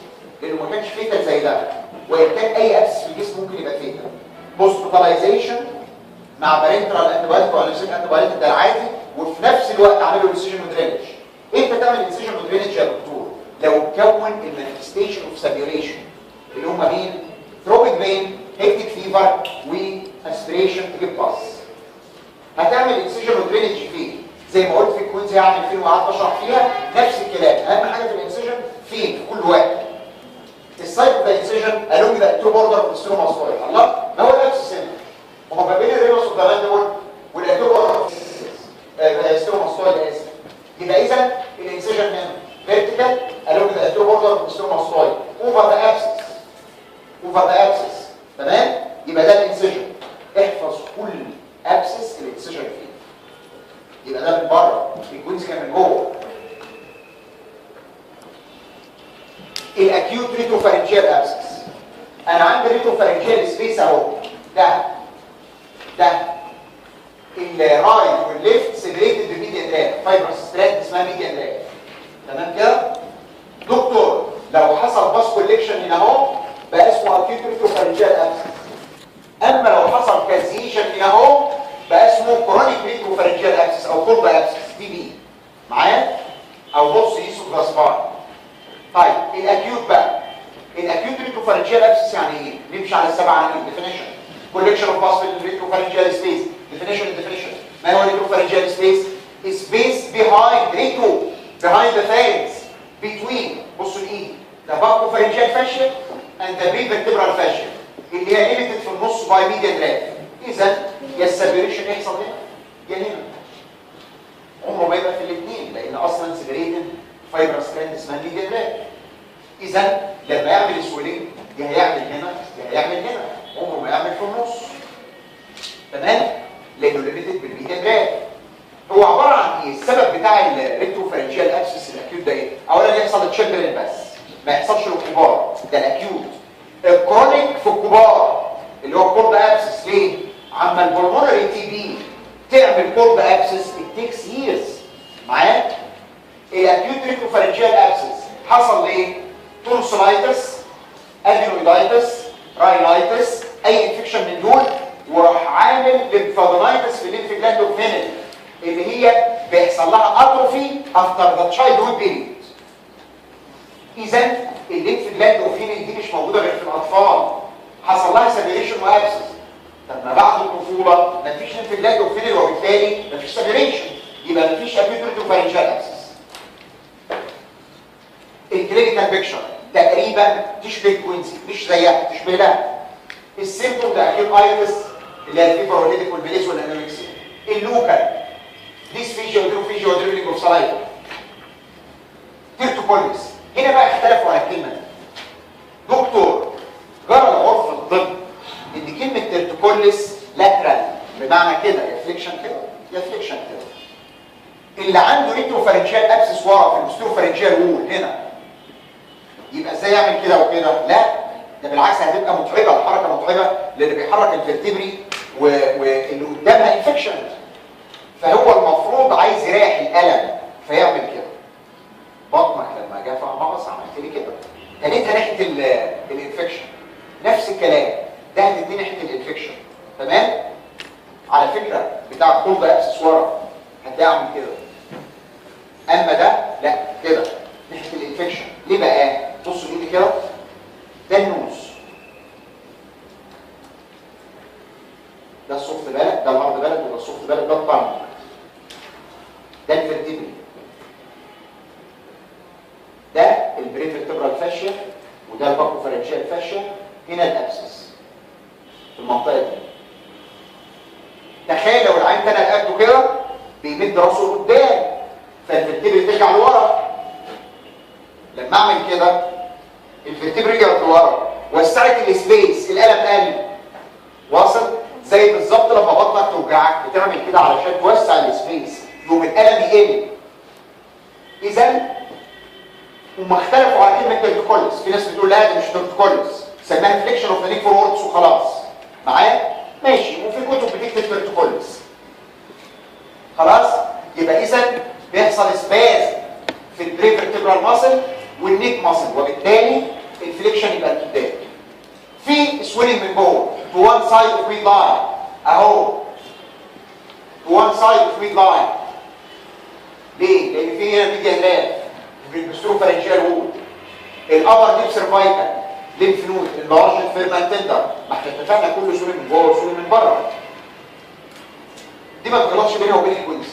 لانه ما كانش فيتال زي ده، وان كان اي ابسس في الجسم ممكن يبقى فيتال. هوسبيتاليزيشن مع بارنترال انتيبيوتيك او انسيك انتيبيوتيك ده العادي، وفي نفس الوقت اعمل له انسيجن ودرينج. امتى تعمل انسيجن ودرينج يا دكتور؟ لو كون المانيفستيشن اوف سابيوريشن اللي هم مين؟ ثروبيك بين، هيكتيك فيفر، واسبريشن تجيب باص. هتعمل انسيجن ودرينج فين؟ زي ما قلت في الكوينزي هعمل فين وقعدت اشرح فيها نفس الكلام. اهم حاجه في الانسيجن فين؟ في كل واحد. السايت اوف ذا انسيجن along the two border of the stromastoid. الله، ما هو نفس السن. هما ما بين الريموس والجلاندول والاتو بورder ستروماستويد اسف. يبقى اذا الانسيجن هنا فيرتيكال along the two border of the stromastoid over the abscess. over the abscess. تمام؟ يبقى ده الانسيجن. احفظ كل ابسس الانسيجن فيه. يبقى ده من بره، الكوينز كان من جوه. الاكيوت ريتروفارنجيال ابسس. انا عندي ريتروفارنجيال سبيس اهو، ده الرايت والليفت سيبريتد بميديان راك، فايبرس ستراند اسمها ميديان راك. تمام كده؟ دكتور لو حصل باس كوليكشن هنا اهو بقى اسمه اكيوت ريتروفارنجيال ابسس. اما لو حصل كازيشن هنا اهو بقى اسمه كرونيك ريتروفارنجيال ابسس او كولب ابسس تي بي. معايا؟ او بوكس ايسوجاسبار. طيب الاكيوت بقى، الاكيوت ريتروفارنجيال ابسس يعني ايه؟ نمشي على السبعه عن الديفينيشن. collection of pus in retropharyngeal space. Definition. ما هو retropharyngeal space? Space behind the pharynx, between بصوا الايد the buccopharyngeal fascia and the prevertebral fascia اللي هي limited في النص by median lag. اذا يا السبيريشن يحصل هنا يا هنا. عمره ما يبقى في الاثنين لان اصلا سيبريتد فايبر ستراند اسمها median lag. اذا لما يعمل سويلنج يا هيعمل هنا يا هيعمل هنا، عمره ما يعمل في النص. تمام؟ لانه ليميتد بالميديان لاج. هو عباره عن ايه؟ السبب بتاع الريتروفارنجيال ابسس الاكيوت ده ايه؟ اولا يحصل للتشيلدرن بس، ما يحصلش للكبار، ده الاكيوت. الكرونيك في الكبار اللي هو كولد ابسس. ليه؟ عما البلمونري تي بي تعمل كولد ابسس it takes years. معايا؟ الاكيوت ريتروفارنجيال ابسس حصل ليه؟ تونسلايتس، ادينويدايتس، راينايتس، اي انفكشن من دول، وراح عامل ليمفادينايتس في الليمف جلاند اوف هينل اللي هي بيحصل لها اتروفي افتر ذا تشايلد هود بيريد. اذا الليمف جلاند اوف هينل دي مش موجوده غير في الاطفال، حصل لها سيبريشن وابسس. طب ما بعد الطفوله مفيش ليمف جلاند اوف هينل وبالتالي مفيش سيبريشن، يبقى مفيش اكيوت ريتروفارنجيال ابسس. الكلينيكال بيكشر تقريبا تشبه كوينسي، مش زيها، تشبه لها. السيمبتوم ده اكيد ايرس اللي هي الفيبر والهيديك والبليس والانوركسيا. اللوكال ديسفيجيا ودروفيجيا ودريبلينج اوف سلايفا. تيرتوكوليس. هنا بقى اختلفوا على الكلمه دي. دكتور جرى عرف الطب ان كلمه تيرتوكوليس لاترال بمعنى كده يا فليكشن كده يا فليكشن كده. اللي عنده ريتروفارنجيال ابسس ورا في المستروفارنجيال وول هنا يبقى ازاي يعمل كده وكده؟ لا، ده بالعكس هتبقى متعبه، الحركه متعبه لان بيحرك الفرتبري واللي قدامها انفكشن، فهو المفروض عايز يريح الالم فيعمل كده. بطنك لما جه فيها مغص عملت لي كده، تنيتها ناحيه الانفكشن. نفس الكلام ده هتدي ناحيه الانفكشن. تمام؟ على فكره بتاع كولد ابسس ورا هتعمل كده، اما ده لا كده ناحيه الانفكشن. ليه بقى؟ بصوا ايدي كده، ده النوز، ده السوفت بالك، ده الهارد بالك، وده السوفت بالك، ده الطعم، ده الفرتبري، ده البريفرتبرال فاشيا، وده الباكوفارنجيال فاشيا. هنا الابسس في المنطقه دي. تخيل لو العين كان قده كده بيمد راسه لقدام فالفرتبري ترجع لورا. لما اعمل كده الفرتبري رجعت لورا، وسعت السبيس، الالم قل. واصل؟ زي بالظبط لما بطنك توجعك بتعمل كده علشان توسع السبيس يوم الالم يقل. اذا هم اختلفوا على كلمه تيرتوكوليس. في ناس بتقول لا ده مش تيرتوكوليس، سماها فليكشن اوف ذا نيك فوروردز وخلاص. معايا؟ ماشي. وفي كتب بتكتب تيرتوكوليس. خلاص؟ يبقى اذا بيحصل سباز في البريفرتبرال ماسل والنيك ماسل، وبالتالي الفليكشن يبقى لقدام. في سويلنج من جوه to one side of mid line اهو، to one side of mid line. ليه؟ لان في هنا ميديا هلاف في البستروفارنجيال وول، الابر ديب سيرفايكال ليمف نود، اللارج فيرمانتندر. ما احنا اتفقنا كله سويلنج من جوه وسويلنج من بره، دي ما تغلطش بينها وبين الكوينس.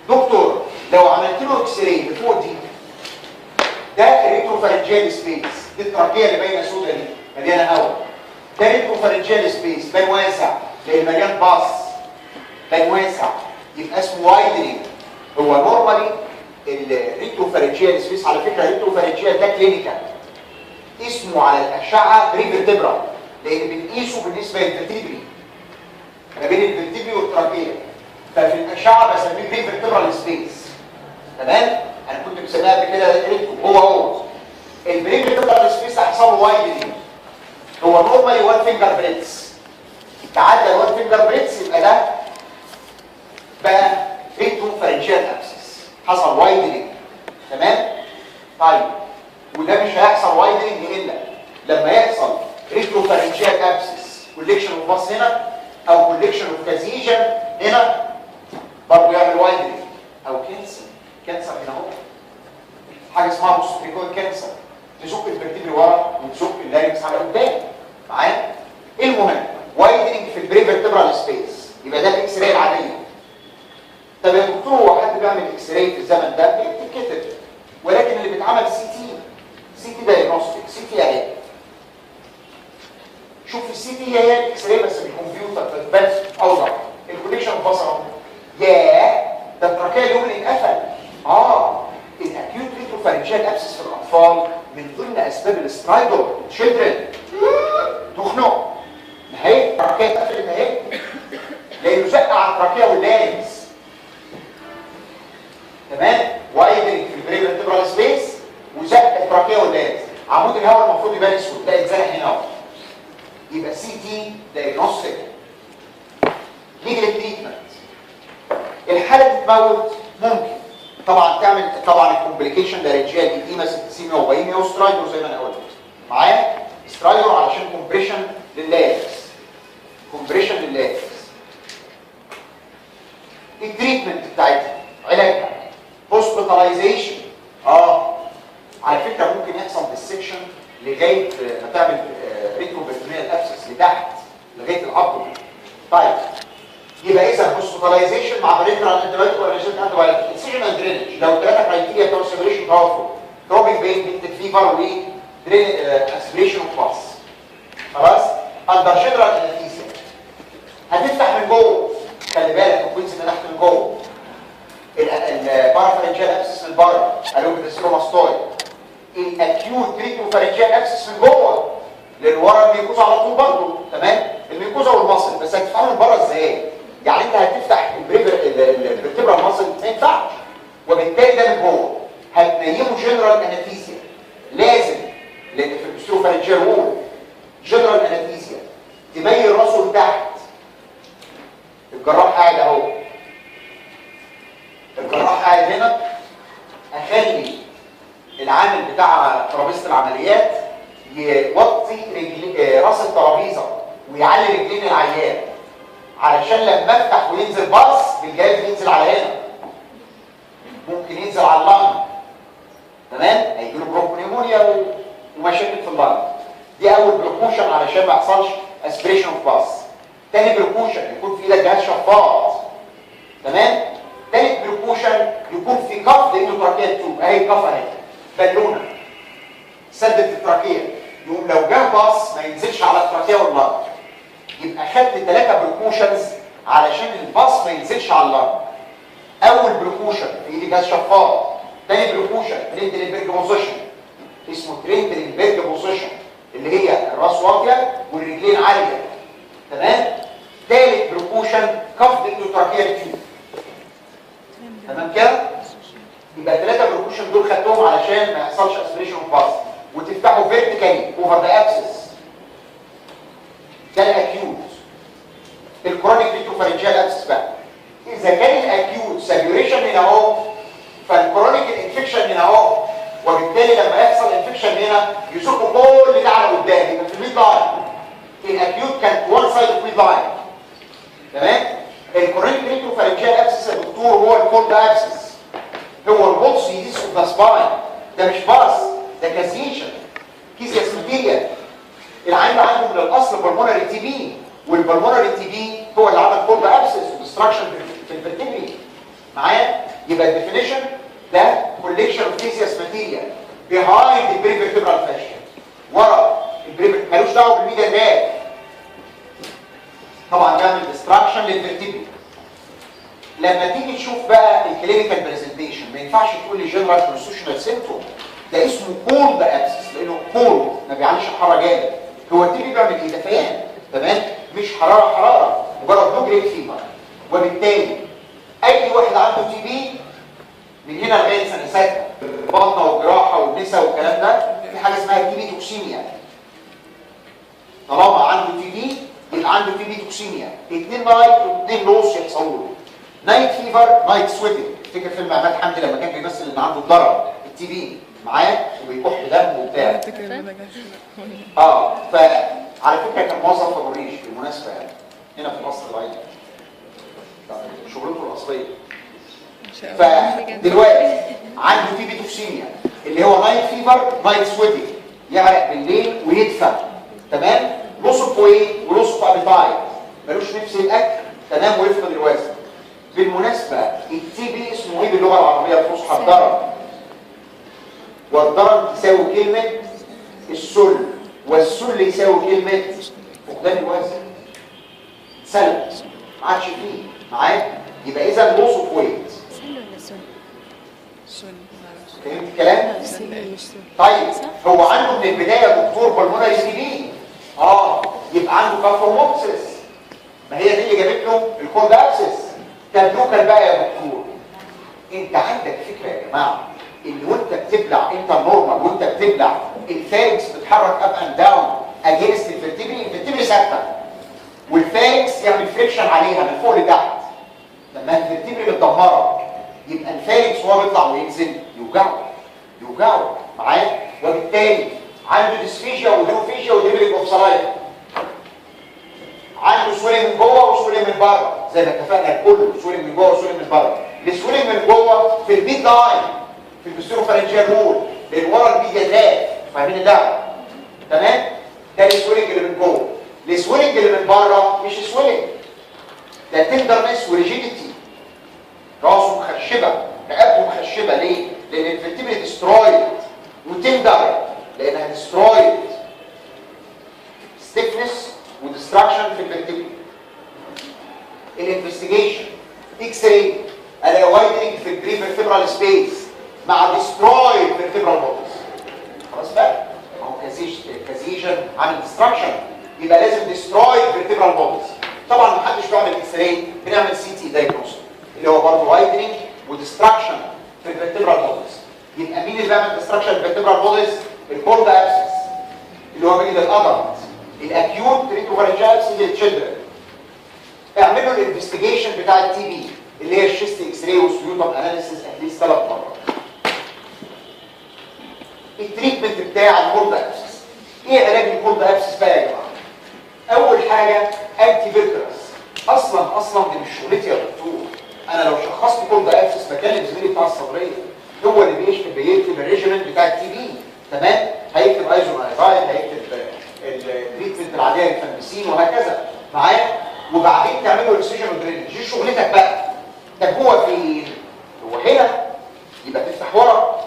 دكتور لو عملت له اكس راي لفوق دي، ده الريتروفارنجيال سبيس، دي التراكيه اللي باينه سودا دي مليانه هواء، ده ريتروفارنجيال سبيس باين واسع لان مليان باص، باين واسع، يبقى اسمه وايدنينج. هو نورمالي الريتروفارنجيال سبيس، على فكره الريتروفارنجيال ده كلينيكال اسمه على الاشعه بريفرتبرال لان بنقيسه بالنسبه للفرتبري ما بين الفرتبري والتراكيه، ففي الاشعه بسميه بريفرتبرال سبيس. تمام؟ انا كنت مسميها قبل كده ريترو. هو البريفرتبرال سبيس هيحصل له وايدنينج. هو نورمالي 1 فينجر بريتس، تعدى 1 فينجر بريتس يبقى ده بقى ريتروفارنجيال ابسس، حصل وايدنينج. تمام؟ طيب وده مش هيحصل وايدنينج الا لما يحصل ريتروفارنجيال ابسس كوليكشن اوف باص هنا او كوليكشن اوف كازيجن هنا برضه يعمل وايدنينج، او كانسر هنا اهو، حاجه اسمها بوستريكويد كانسر، تزق الفرتبري ورا وتزق اللاريكس على قدام. معايا؟ المهم وايدنينج في البريفرتبرال سبيس، يبقى ده الاكس راي العاديه. طب يا دكتور هو حد بيعمل اكس راي في الزمن ده؟ بيتكتب، ولكن اللي بيتعمل سي تي دايجنوستيك. سي تي اهي، شوف السي تي هي الاكس راي بس بالكمبيوتر فتبان اوضح. الكوليكشن بصر اهو، ياه ده التراكيه اليوم اللي اتقفل. الاكيوت ريتروفارنجيال ابسس في الاطفال من ضمن اسباب الاسترايدور تشيلدرن تخنق. اهي التراكيه اتقفلت اهي لانه زق على التراكيه واللارينكس. تمام؟ وايدنج في البريفرتبرال سبيس وزق التراكيه واللارينكس. عمود الهواء المفروض يبان اسود، ده اتزرع هنا اهو، يبقى سي تي دايجنوستيك. نيجي للتريتمنت. الحاله تتموت ممكن طبعا طبعا الكومبليكيشن لارنجيال ايديما سبتسيميا وبايميا وسترايدور زي ما انا قلت. معايا؟ سترايدور علشان كومبريشن لغايه هتعمل ريتروبرتونيال ابسس لتحت لغايه الابدومين. طيب يبقى اذا هوسبيتاليزيشن مع بريترال انتبايوتيك وريزيستنت انتبايوتيك. انسيجن اند درينج لو ثلاثه كرايتيريا بتوع السيبريشن توفروا، تروبيك بين بنت فيفر اسبريشن اوف باس. خلاص؟ اندر جنرال انستيزيا هتفتح من جوه، خلي بالك الكوينس اللي تحت من جوه، البارافرنجيال ابسس من بره، الوبيدستروماستويد، الاكيوت ريتروفرنجيال ابسس من جوه، لان ورا الميكوزا على طول برضه، تمام؟ الميكوزا والمصل، بس هتفتحها من بره ازاي؟ يعني انت هتفتح الفرتبرال ماسل ما ينفعش، وبالتالي ده من جوه هتنيمه جنرال انستيزيا، لازم، لان في البستروفرنجيال وول جنرال انستيزيا تميل راسه لتحت. الجراح قاعد اهو، الجراح قاعد هنا، اخلي العامل بتاع ترابيزه العمليات يوطي راس الترابيزه ويعلي رجلين العيان، علشان لما افتح وينزل باص بالجهاز ينزل على هنا، ممكن ينزل على اللنج، تمام؟ هيجيله بروكونيمونيا ومشاكل في اللنج. دي اول بريكوشن علشان ما يحصلش اسبريشن اوف باص. تاني بريكوشن يكون في ايدك جهاز شفاط، تمام؟ تالت بريكوشن يكون في كف لانتراكيه تيوب، اهي الكف اهي بالونه سدت التراكيه، يقوم لو جه باص ما ينزلش على التراكيه واللنج. يبقى خدت 3 بريكوشنز علشان الباص ما ينزلش على اللنج. اول بريكوشن في ايدي جهاز شفاط، تاني بريكوشن ترينتلنبرج بوزيشن، اسمه ترينتلنبرج بوزيشن، اللي هي الراس واطيه والرجلين عاليه، تمام؟ تالت بريكوشن كف الاندوتراكيال تيوب، تمام كده؟ يبقى 3 بريكوشن دول خدتهم علشان ما يحصلش اسبريشن اوف باص، وتفتحوا فيرتيكالي اوفر ذا ابسس. ده الاكيوت. الكرونيك ريتروفارنجيال ابسس بقى، اذا كان الاكيوت سابيوريشن هنا اهو، فالكرونيك الانفكشن هنا اهو، وبالتالي لما يحصل انفكشن هنا يزقوا كل ده على قدام، يبقى في الميد لاين. الاكيوت كان وان سايد اوف ميد لاين، تمام؟ الكرونيك ريتروفارنجيال ابسس يا دكتور هو الكولد ابسس، هو البولس يديس اوف ذا سباين، ده مش باص، ده كاسيشن، كيسياس ماتيريال. العيان عنده من الاصل بالمونري تي بي، والبالمونري تي بي هو اللي عمل كولد ابسس وديستراكشن في الفرتبري. معايا؟ يبقى الديفينيشن ده كوليكشن اوف كيسياس ماتيريال بيهايند البريفيرتبرال فاشيا، ورا البريفير، مالوش دعوه بالميديا ناب، طبعا بيعمل ديستراكشن للفرتبري. لما تيجي تشوف بقى الكلينيكال برزنتيشن ما ينفعش تقول لي جنرال كونستيوشنال سيمبتوم، ده اسمه كولد ابسس، لانه كولد ما بيعليش الحراره جامد. هو التي بي بيعمل ايه؟ دفيان، تمام؟ مش حراره، مجرد لو جريد فيبر. وبالتالي اي واحد عنده تي بي من هنا لغايه سنه 6 البطنه والجراحه والنساء والكلام ده في حاجه اسمها تي بي توكسيميا. طالما عنده تي بي يبقى عنده تي بي توكسيميا، 2 نايت و2 لوس يحصلوا له. نايت فيفر، نايت سويتنج. افتكر فيلم عماد حمدي لما كان بيمثل ان عنده الضرر التي بي معاه وبيكح دم وبتاع. فعلى فكره كان موظف في الريش بالمناسبه، يعني هنا في مصر العين شغلته الاصليه. فدلوقتي عنده تي بي توكسيميا اللي هو نايت فيفر، نايت سويتنج، يعرق بالليل ويدفى، تمام؟ لوس اوف ويت ولوس اوف ابيتايت، ملوش نفس الاكل، تمام؟ ويفقد الوزن. بالمناسبه التي بي اسمه ايه باللغه العربيه الفصحى؟ الضرر. والضرر تساوي كلمه السل، والسل يساوي كلمه فقدان الوزن، سلب، ما عادش فيه معاك. يبقى اذا لوس اوف ويت. سل ولا سل؟ سل. فهمت الكلام؟ مش سل. طيب هو عنده من البدايه دكتور بالمونري تي بي، يبقى عنده كافورموكسس، ما هي دي اللي جابت له الكولد ابسس. تبلوكل بقى يا دكتور، انت عندك فكره يا جماعه ان وانت بتبلع انت نورمال، وانت بتبلع الفارنكس بتتحرك اب اند داون اجينست الفرتبري ثابته، والفارنكس يعمل فريكشن عليها من فوق لتحت. لما الفرتبري متدمره يبقى الفارنكس وهو بيطلع وينزل يوجعه معايا، وبالتالي عنده ديسفيجيا ودروفيجيا وديبليك اوف سلايفا، عنده سويلنج من جوه وسويلنج من بره، زي ما اتفقنا كله سويلنج من جوه وسويلنج من بره. السويلنج من جوه في الميد لاين في البستروفارنجيال وول، لان ورا الميديا لاف، فاهمين اللعبه؟ تمام؟ ده السويلنج اللي من جوه. السويلنج اللي من بره مش سويلنج، ده تندرنس وريجيديتي. راسه مخشبه، رقبته مخشبه. ليه؟ لان الفرتبري ديسترويد وتندر لانها ديسترويد. ستيفنس وديستراكشن في الفرتبري. الانفستيجيشن اكس راي الاقي وايدنج في البري فيرتبرال سبيس مع ديسترويد فيرتبرال بودز. خلاص بقى؟ ما هو كازيشن عامل ديستراكشن، يبقى لازم ديسترويد فيرتبرال بودز. طبعا ما حدش بيعمل اكس راي، بنعمل سي تي دايجنوستيك اللي هو برضه وايدنج وديستراكشن في الفيرتبرال بودز. يبقى مين اللي بيعمل ديستراكشن في الفيرتبرال بودز؟ الكولد ابسس اللي هو بيجي للادلت، الاكيوت ريتروفارنجال ابسس للتشيلدرن. اعملوا الانفستيجيشن بتاع التي بي اللي هي الشيست اكس راي والسيوتم اناليسيس اتليست 3 مرات. التريتمنت بتاع الكولد ابسس. ايه علاج الكولد ابسس بقى يا جماعه؟ اول حاجه انتي فيترس. اصلا دي مش شغلتي يا دكتور. انا لو شخصت كولد ابسس بكلم زميلي بتاع الصدريه، هو اللي بيكتب الريجيمنت بتاع التي بي. تمام؟ هيكتب ايزونايزايد، هيكتب التريتمنت العاديه الفامبسين وهكذا معايا. وبعدين تعملوا اكسجين ودرينج. دي شغلتك بقى. طب هو فين؟ هو هنا، يبقى تفتح ورا.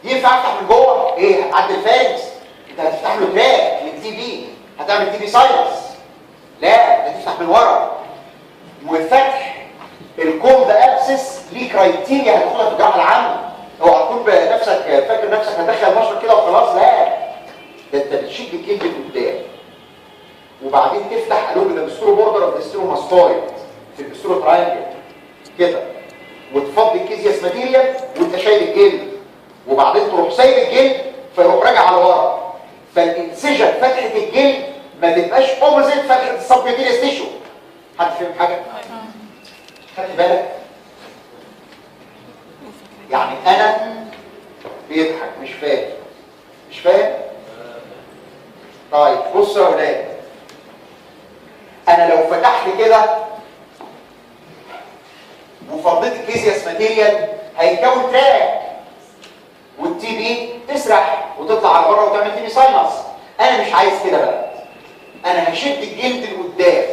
ينفع افتح من جوه؟ ايه؟ عند الفارنكس. انت هتفتح له تراك للتي بي، هتعمل تي بي ساينس. لا، انت تفتح من ورا. وفتح الكولد ابسس ليه كرايتيريا هتاخدها في الجراحه العامه. اوعى تكون بنفسك فاكر نفسك هتدخل مشرط كده وخلاص. لا، ده انت بتشد الجلد لقدام وبعدين تفتح الوج البسترو بوردر اوف البستروماستويد في البسترو تراينجل كده، وتفضي الكيزياس ماتيريال وانت شايل الجلد، وبعدين تروح سايب الجلد فيروح راجع لورا. فالانسجن فتحه الجلد ما تبقاش اوبوزيت فتحه السبكيوتينيوس تيشو. حد فاهم حاجه؟ خلي بالك. يعني انا بيضحك مش فاهم. مش فاهم؟ طيب بصوا يا اولاد، انا لو فتحت كده وفضيت الكيزياس ماتيريال هيتكون تراك والتي بي تسرح وتطلع على بره وتعمل تي بي ساينس. انا مش عايز كده بقى. انا هشد الجلد لقدام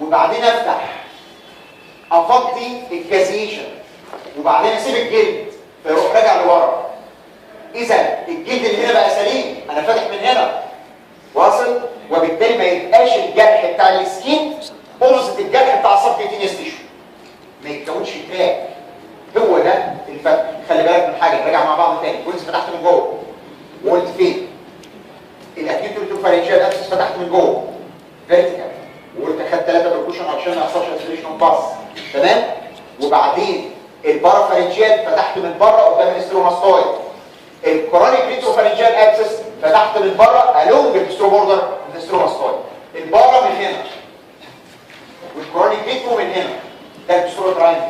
وبعدين افتح افضي الكازيشن وبعدين اسيب الجلد فيروح راجع لورا. اذا الجلد اللي هنا بقى سليم، انا فاتح من هنا واصل، وبالتالي ما يبقاش الجرح بتاع السكين اوبوزيت الجرح بتاع السبكيوتينيوس تيشو، ما يتكونش تراك. هو ده الفرق. خلي بالك من حاجه، نراجع مع بعض تاني. كنت فتحت من جوه وقلت فين؟ الاكيوت ريتروفارنجيال ابسس فتحت من جوه فيرتيكال وقلت اخدت 3 بركوشن عشان ما يحصلش اسيليشن باس. تمام؟ وبعدين البارافارنجيال فتحت من بره قدام الاستروماستويد. الكورونيك ريتروفارنجيال ابسس فتحت من بره الونج البسترو بوردر الاستروماستويد. البارا من هنا والكورونيك ريترو من هنا، ده البسترو تراينجل.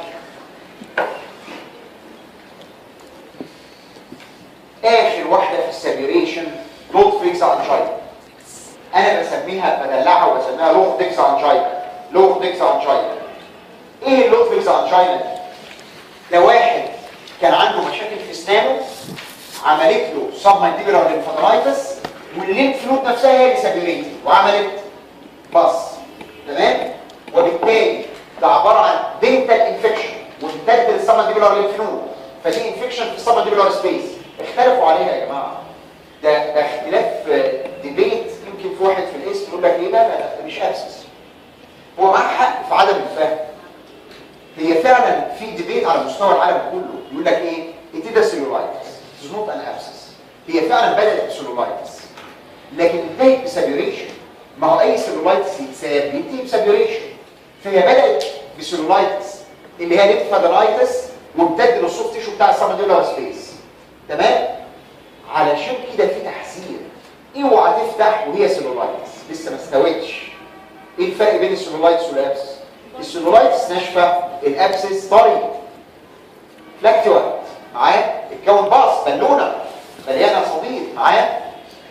اخر واحده في السابيوريشن لوت فيكس انجاينا. انا بسميها بدلعها وبسميها لوت فيكس انجاينا. لوت فيكس انجاينا. ايه اللوت فيكس انجاينا دي؟ ده واحد كان عنده مشاكل في اسنانه، عملت له سب مانديبولار ليمفادرايتس والليمف نود نفسها هي اللي سابيوريتد وعملت باص. تمام؟ وبالتالي ده عباره عن دنتال انفكشن وامتد للسب مانديبولار ليمف نود، فدي انفكشن في السب مانديبولار سبيس. اختلفوا عليها يا جماعه. ده اختلاف ديبيت. يمكن في واحد في الاسم يقول لك ايه ده مش ابسس. هو معاه حق في عدم الفهم. هي فعلا في ديبيت على مستوى العالم كله يقول لك ايه؟ اتيدا سيلولايتس از نوت ان ابسس. هي فعلا بدات بسيلولايتس لكن انتهت بسابيوريشن. ما هو اي سيلولايتس يتساب بينتهي بسابيوريشن. فهي بدات بسيلولايتس اللي هي ليمفادرايتس وامتد للسوفت تيشو بتاع السبمنديبولار سبيس. تمام؟ علشان كده في تحذير، اوعى تفتح وهي سيلولايتس لسه ما استوتش. ايه الفرق بين السيلولايتس والابسس؟ السيلولايتس ناشفه، الابسس طري فلاكتوانت معايا، اتكون باص بالونه مليانه صديد معايا.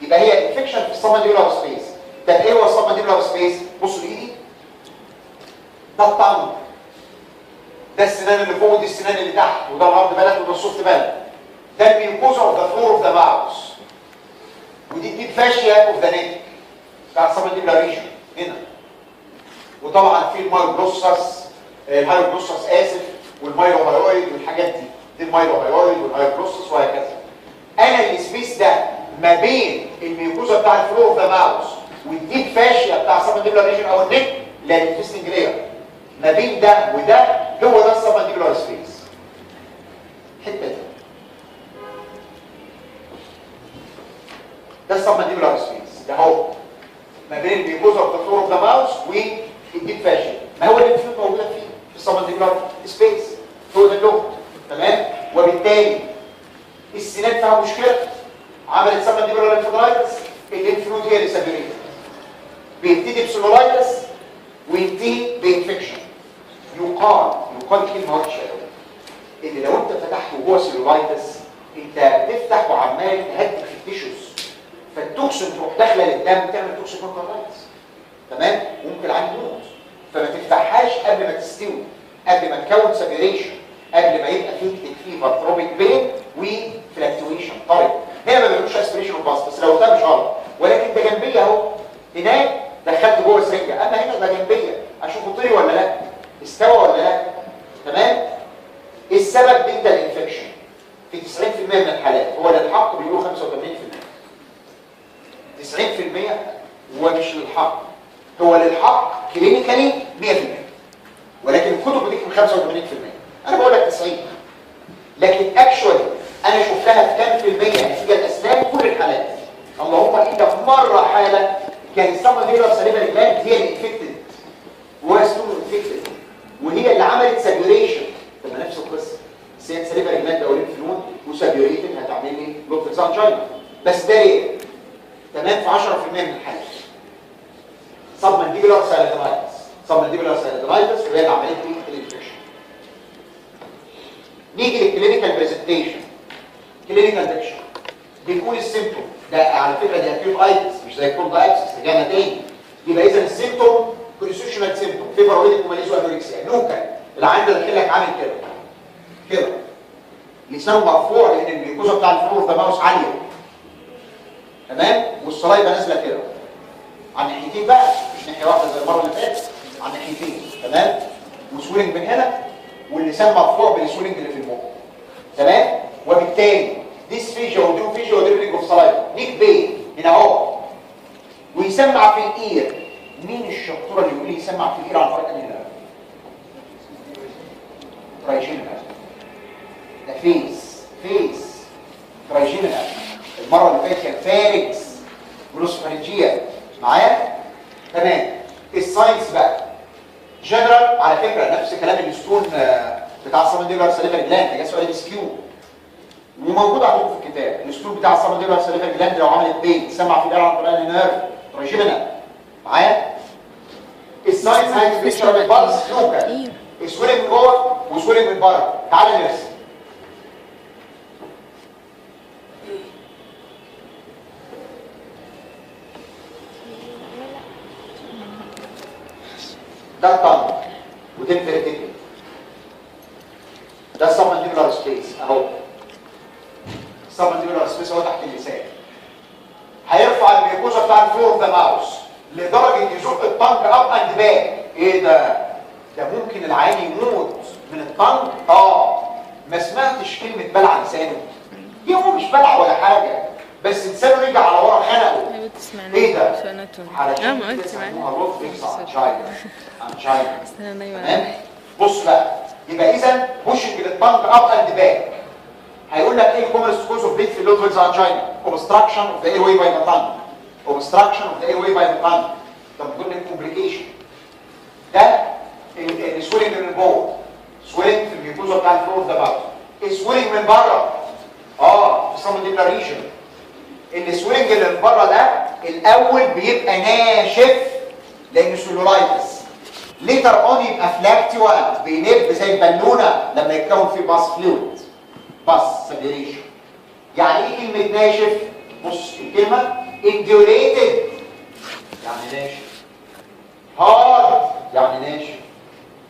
يبقى هي انفكشن في السبمنديبولار سبيس. طب ايه هو السبمنديبولار سبيس؟ بصوا لايدي، ده الطعم، ده السنان اللي فوق ودي السنان اللي تحت، وده الهارد بالك وده السوفت بالك. ده الميوكوزا اوف ذا فلور اوف ذا ماوس. ودي الديب فاشيا اوف ذا نيك بتاع السبمنديبولار ريجن هنا. وطبعا في المايوبروسس الهايبروسس اسف والمايلوهايرويد والحاجات دي، دي المايلوهايرويد والهايبروسس وهكذا. انا السبيس ده ما بين الميوكوزا بتاع الفلور اوف ذا ماوس والديب فاشيا بتاع السبمنديبولار ريجن او النيك للانفستنج لاير، ما بين ده وده هو ده السبمنديبولار سبيس. الحته دي ده السبمنديبولار سبيس، ده هو ما بين الميوكوزا بتاع الفلور اوف ذا ماوس والديب فاشيا. ما هو اللي الفلويد موجوده فيه في السبمنديبولار سبيس، هو ده اللون. تمام. وبالتالي السنان فيها مشكله، عملت سبمنديبولار ليمفودرايتس، الليمفنود هي اللي سابيريت، بيبتدي بسلولايتس وينتهي بانفكشن. يقال كلمه وحشه قوي ان لو انت فتحت وهو سلولايتس انت بتفتح وعمال تهدي في التيشوز، فالتوكسين تروح داخله للدم تعمل توكسيك كونترايتس. تمام. ممكن العين يموت. فما تفتحهاش قبل ما تستوي، قبل ما تكون سابيريشن، قبل ما يبقى فيه فيفر تروبيك بين وفلاكتويشن طري. هنا ما بيعملوش اسبريشن وباص، بس لو ده مش غلط، ولكن ده جنبيه اهو. هناك دخلت جوه سرنجه، اما هنا ده جنبيه اشوفه طري ولا لا، استوى ولا لا. تمام. السبب دي ده الانفكشن في 90% من الحالات هو للحق، بيقولوا 85%. 90% ومش للحق، هو للحق كلينيكالي 100%، ولكن الكتب بتكتب 85%. انا بقول لك 90، لكن اكشوالي انا شفتها في كام في المية نتيجه الاسنان كل الحالات. اللهم الا في مره حاله كان السبمنديبولار سليفري جلاند هي اللي انفكتد واسنون انفكتد، وهي اللي عملت سابيوريشن. طب ما نفس القصه، سليفري جلاند او ليمفنود وسابيوريتد هتعمل لي لوكال سانجاينا، بس ده ايه؟ تمام. في 10% من الحالات سبمنديبولار ساليدرايتس وهي اللي عملت لي الانفكشن. نيجي للكلينيكال بريزنتيشن. كلينيكال بيكشر بيكون السيمتوم ده على فكره دي اكيوت ايتس مش زي كولد اكسس رجعنا تاني. يبقى اذا السيمتوم كونستيوشنال سيمتوم فيبر ويدك وماليزو انوركسيا نوكا. العين ده داخلك عامل كده لسانه مرفوع لان الميكوزا بتاع الفلور اوف ذا ماوس عاليه. تمام. والصلايبه نازله كده على الناحيتين بقى، مش ناحيه واحده زي المره اللي فاتت، على الناحيتين. تمام. وسويلنج من هنا واللسان مرفوع بالسويلنج اللي في المخ. تمام. وبالتالي ديسفيجيا ودروفيجيا ودريبلينج اوف صلايبه نيك بين هنا اهو، ويسمع في الاير. مين الشطوره اللي يقول لي يسمع في الاير عن طريق انهي ترايجينال؟ ده فيس ترايجينال. المره اللي فاتت كان فاركس جلوسوفارنجيا معايا. تمام. الساينس بقى جنرال على فكره نفس كلام الستون بتاع السبمنديبولار ساليفري جلاند، ده سؤال اس كيو وموجود عندكم في الكتاب. الستون بتاع السبمنديبولار ساليفري جلاند لو عملت بين تسمع في الارع عن طريق النيرف ترايجينال معايا. الساينس هاي بيكتشر من بالس لوكا سويلنج من جوه وسويلنج من بره. تعالى نرسم. ده الطن وتنفرتكل، ده السبمنديبولار سبيس اهو. السبمنديبولار سبيس اهو تحت اللسان. هيرفع الميكوزا بتاع الفلور اوف ذا ماوس لدرجه يزق الطنج اب اند باك. ايه ده؟ ده ممكن العين يموت من الطنج. ما سمعتش كلمه بلع لسانه دي، هو مش بلع ولا حاجه، بس لسانه رجع على ورا خنقه. ايه ده؟ علشان كده بيسموها روت فيكس انجاينا. تمام. بص بقى، يبقى اذا بوشنج للطنج اب اند باك. هيقول لك ايه الكومنست كوز اوف ديث في اللوت فيكس انجاينا؟ اوبستراكشن اوف ذا اير واي باي ذا طنج. اوبستراكشن اوف ذا اير واي باي ذا طنج. ده من ضمن الكومبليكيشن. ده السويلنج من جوه، سويلنج في الميكوزا بتاع الفلور اوف ذا ماوث. السويلنج من بره في السبمنديبولار ريجن. السويلنج اللي من بره ده الاول بيبقى ناشف لانه سيلولايتس، ليتر اون يبقى فلاكتيوال بينب زي البالونه لما يتكون فيه باس فلويد، باس سابيريشن. يعني ايه كلمه ناشف؟ بص الكلمه انديوريتد يعني ناشف، هارد يعني ناشف،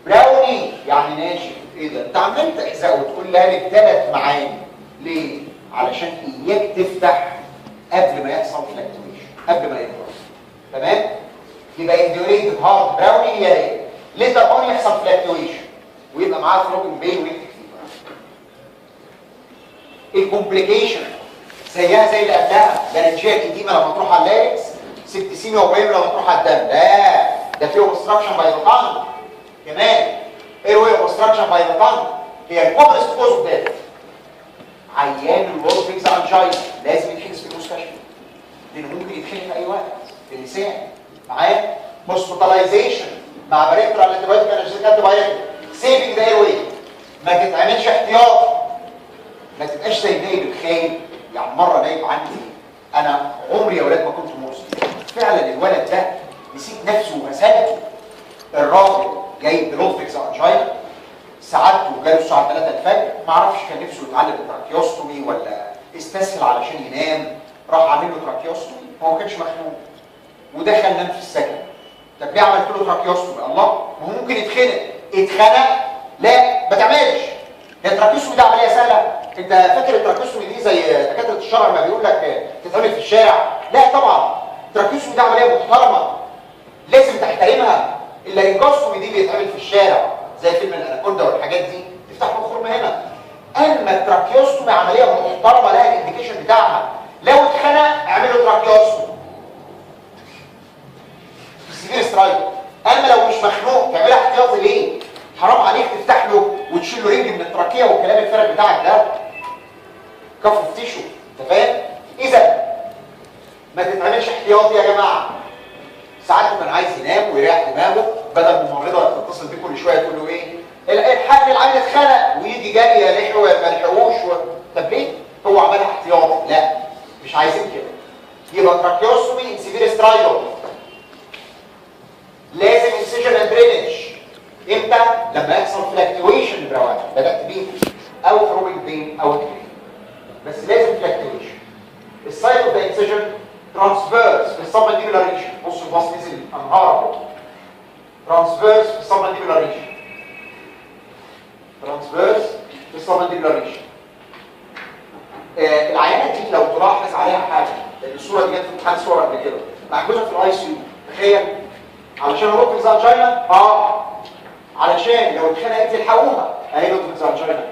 براوني يعني ناشف. ايه ده؟ انت عمال تحزق وتقول لها لك 3 معاني ليه؟ علشان اياك تفتح قبل ما يحصل قبل ما يكبر. تمام؟ يبقى انديوريتد هارد براوني هي ايه؟ ليتر اون يحصل فلاكتويشن ويبقى معاه ثروبنج بين ويكتب فيه. الكومبليكيشن زيها زي اللي قبلها، لارنجيال ايديما لما تروح على اللاركس، سبتسيميا وبايم لما تروح على الدم. لا ده فيه اوبستراكشن باي ذا تانج كمان. ايروي اوبستراكشن باي ذا تانج هي الكومنست كوز اوف ديث. عيان الورفيكس انجاينا لازم يتحجز في المستشفى لانه ممكن يتخنق في اي وقت في اللسان. معايا هوسبيتاليزيشن مع بريكترال انتيبيوتيك انتيبيوتيك سيفنج ذا ايروي. ما تتعملش احتياط، ما تبقاش زي نايب الخايب. يعني مره نايب عندي انا عمري يا ولاد ما كنت مرسل، فعلا الولد ده نسيت نفسه وغسلته. الراجل جاي بلوفكس انجاينا، سعادته جاله الساعه 3 الفجر، ما اعرفش كان نفسه يتعلم تراكيوستومي ولا استسهل علشان ينام، راح عامل له تراكيوستومي. هو ما كانش مخنوق ودخل نام في السكن. طب ليه عملت له تراكيوستومي؟ الله، ما هو ممكن يتخنق. اتخنق؟ لا ما تعملش. هي التراكيوستومي دي عمليه سهله؟ انت فاكر التراكيوستومي دي زي دكاتره الشرع ما بيقول لك تتعمل في الشارع؟ لا طبعا، التراكيوستومي دي عمليه محترمه لازم تحترمها. اللارنجوستومي دي بيتعمل في الشارع زي فيلم الاناكوندا والحاجات دي، تفتح له خرم هنا. اما التراكيوستومي عمليه محترمه لها الانديكيشن بتاعها. لو اتخنق اعمل له تراكيوستومي سيفير سترايك. اما لو مش مخنوق تعملها احتياطي ليه؟ حرام عليك تفتح له وتشيل له رجل من التراكيه والكلام الفارغ بتاعك ده. كف اوف تيشو، انت فاهم؟ اذا ما تتعملش احتياطي يا جماعه. ساعات كان عايز ينام ويريح دماغه، بدل الممرضه تتصل بيه كل شويه تقول له ايه؟ الحاج العيل اتخنق، ويجي جري يلحقه ما يلحقوش طب ليه؟ هو عملها احتياطي. لا مش عايزين كده. يبقى تراكيوستومي ان سيفير سترايدر لازم انسيجن اند درينج. امتى؟ لما يحصل فلاكتويشن براوات بدات بيه او ثروبنج بين او كده، بس لازم فلاكتويشن. السايت اوف ذا انسيجن ترانسفيرس في السبمانديبولار ريجن. بص الباص نزل انهار. ترانسفيرس في السبمانديبولار ريجن. ترانسفيرس في السبمانديبولار ريجن. العينات دي لو تلاحظ عليها حاجه، الصوره دي جت في امتحان صور قبل كده، محجوزه في الاي سي يو. تخيل علشان اروح في انجينا، علشان لو اتخنقت تلحقوها. اهي نقطه في انجينا